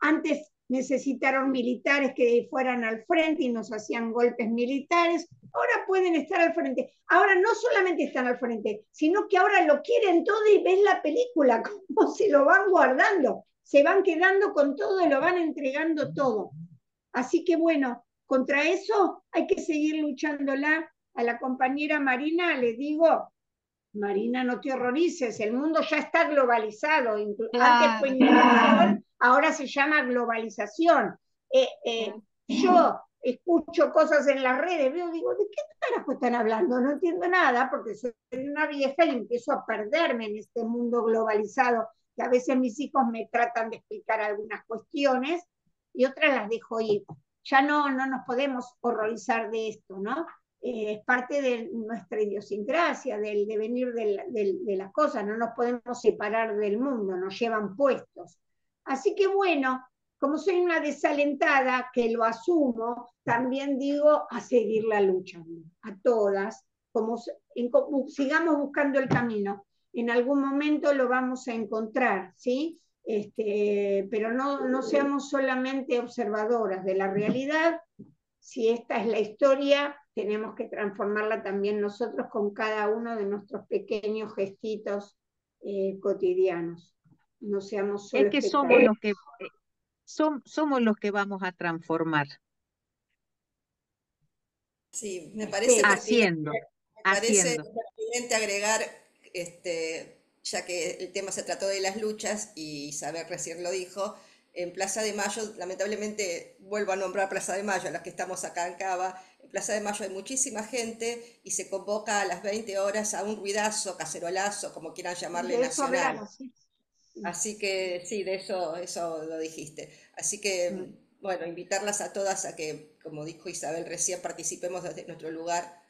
I: antes necesitaron militares que fueran al frente y nos hacían golpes militares, ahora pueden estar al frente. Ahora no solamente están al frente, sino que ahora lo quieren todo y ves la película, como se lo van guardando, se van quedando con todo y lo van entregando todo. Así que bueno, contra eso hay que seguir luchándola. A la compañera Marina le digo, Marina, no te horrorices, el mundo ya está globalizado. Antes fue inmigración, ahora se llama globalización. Yo escucho cosas en las redes, veo, digo, ¿de qué carajo están hablando? No entiendo nada porque soy una vieja y empiezo a perderme en este mundo globalizado, que a veces mis hijos me tratan de explicar algunas cuestiones y otras las dejo ir. Ya no nos podemos horrorizar de esto, ¿no? Es parte de nuestra idiosincrasia, del devenir de las cosas, no nos podemos separar del mundo, nos llevan puestos. Así que bueno, como soy una desalentada, que lo asumo, también digo a seguir la lucha, a todas, como sigamos buscando el camino. En algún momento lo vamos a encontrar, ¿sí? Pero no seamos solamente observadoras de la realidad. Si esta es la historia, tenemos que transformarla también nosotros con cada uno de nuestros pequeños gestitos cotidianos. No seamos solo
A: Es que somos los que vamos a transformar.
B: Sí, me parece
A: haciendo.
B: pertinente agregar, ya que el tema se trató de las luchas y Isabel recién lo dijo, en Plaza de Mayo, lamentablemente vuelvo a nombrar Plaza de Mayo, a las que estamos acá en Cava, en Plaza de Mayo hay muchísima gente y se convoca a las 20 horas a un ruidazo, cacerolazo, como quieran llamarle, nacional. Así que sí, de eso lo dijiste. Así que, bueno, invitarlas a todas a que, como dijo Isabel recién, participemos desde nuestro lugar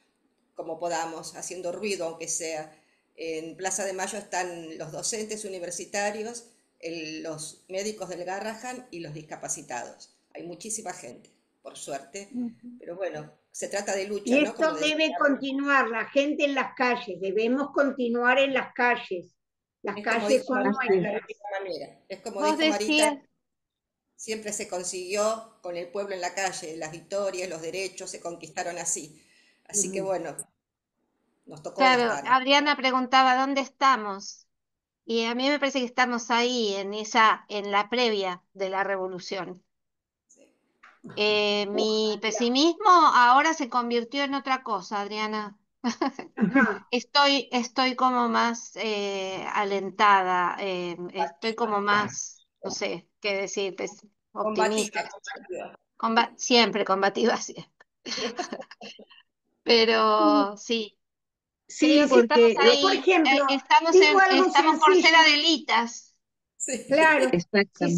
B: como podamos, haciendo ruido aunque sea, En Plaza de Mayo están los docentes universitarios, los médicos del Garrahan y los discapacitados. Hay muchísima gente, por suerte, pero bueno, se trata de lucha,
I: Y
B: ¿no? Como
I: esto
B: decía,
I: debe continuar, la gente en las calles, debemos continuar en las calles. Las
B: es como
I: calles
B: dijo
I: son
B: Marita,
A: Así es.
B: de
I: nuestras.
B: alguna manera, es como
H: Vos
B: dijo Marita,
H: decías,
B: siempre se consiguió con el pueblo en la calle, las victorias, los derechos se conquistaron así. Así que
I: Ujú.
B: bueno, nos tocó
H: claro,
B: estar.
H: Adriana preguntaba dónde estamos. Y a mí me parece que estamos ahí, en la previa de la revolución. Mi pesimismo ahora se convirtió en otra cosa, Adriana.
I: Ajá.
H: Estoy como más alentada, estoy como más, no sé qué decir,
B: Combativa,
H: optimista.
B: combativa.
H: Siempre combativa, siempre. Pero sí,
A: Sí,
H: creo que estamos
A: porque
I: Yo, por
H: ahí,
I: ejemplo, digo algo
H: estamos por ser
I: sencillo.
H: adelitas.
B: Sí.
I: Claro,
A: exactamente.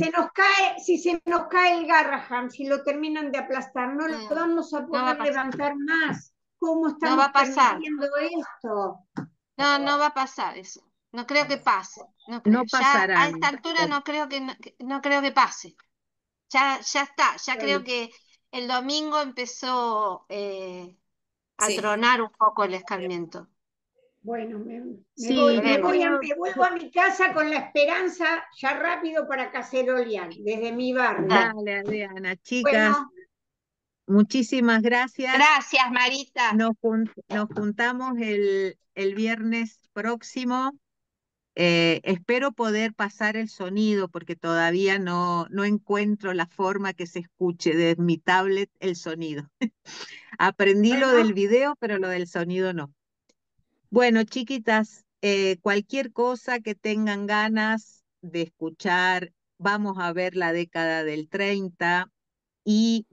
I: si se nos cae el Garrahan, si lo terminan de aplastar, no lo
H: Mm,
I: vamos a
H: no va a
I: poder
H: pasar,
I: levantar más. ¿Cómo
H: no va
I: estamos
H: a pasar.
I: permitiendo esto?
H: No, no va a pasar eso. No creo que pase. No creo.
A: No
H: Ya a
A: pasará,
H: esta
A: ¿no?
H: altura no creo que pase. Ya está. Ya
I: Bueno,
H: creo que el domingo empezó a
B: Sí.
H: tronar un poco el escarmiento.
I: bueno,
A: Sí, yo
H: Veremos.
A: creo,
I: me vuelvo a mi casa con la esperanza ya rápido para cacerolear, desde mi barrio.
H: Dale.
A: dale, Adriana, chicas,
I: Bueno,
A: muchísimas gracias.
H: Gracias, Marita.
A: Nos juntamos el viernes próximo. Espero poder pasar el sonido porque todavía no encuentro la forma que se escuche de mi tablet el sonido. Aprendí lo del
I: bueno,
A: video, pero lo del sonido no. Bueno, chiquitas, cualquier cosa que tengan ganas de escuchar, vamos a ver la década del 30 y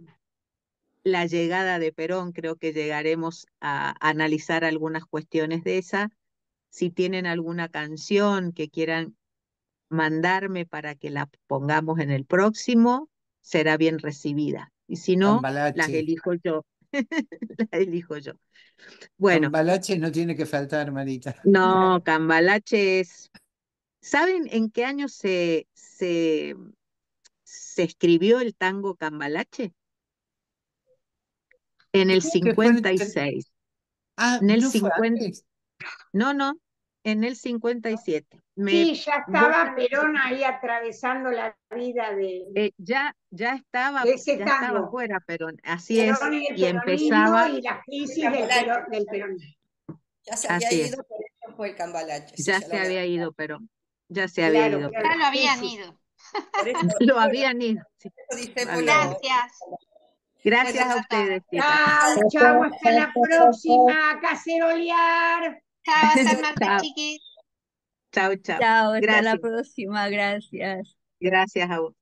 A: la llegada de Perón, creo que llegaremos a analizar algunas cuestiones de esa. Si tienen alguna canción que quieran mandarme para que la pongamos en el próximo, será bien recibida. Y si no, las
E: Cambalache.
A: elijo yo. Las elijo yo. Bueno,
E: Cambalache no tiene que faltar, Marita.
A: no, Cambalache es... ¿Saben en qué año se escribió el tango Cambalache? En el
E: Creo que fue.
A: 56.
E: Ah,
A: En el
E: ¿no fue
A: 50,
E: antes?
A: no, en el 57.
I: sí, ya
A: Vos
I: estaba
A: sabés
I: Perón ahí atravesando la vida de ese
A: ya estaba
I: tango.
A: fuera, pero así es,
I: Perón y el
A: y
I: peronismo
A: empezaba,
I: y la
B: El
I: crisis
B: cambalache
I: del peronismo.
B: ya se había
A: así es,
B: ido, por eso fue el cambalache, sí,
A: ya
B: ya lo
A: se
B: había.
A: había ido, pero ya se había
I: Claro,
A: ido,
I: claro,
A: pero
H: Ya lo
I: la
H: habían
I: crisis.
H: ido.
B: Por eso,
A: lo
B: bueno,
A: habían ido, sí,
B: eso
A: lo habían ido.
B: Discépolo.
H: Gracias.
B: Bueno,
A: Gracias a
H: Besos a todos.
A: ustedes, chicas.
I: Chau, chau, hasta la próxima, a cacerolear.
H: Chao, hasta el martes,
A: Chao,
H: chiquis.
A: chao, chao.
G: Chao, hasta la
A: Gracias,
G: próxima, gracias.
A: gracias a vos.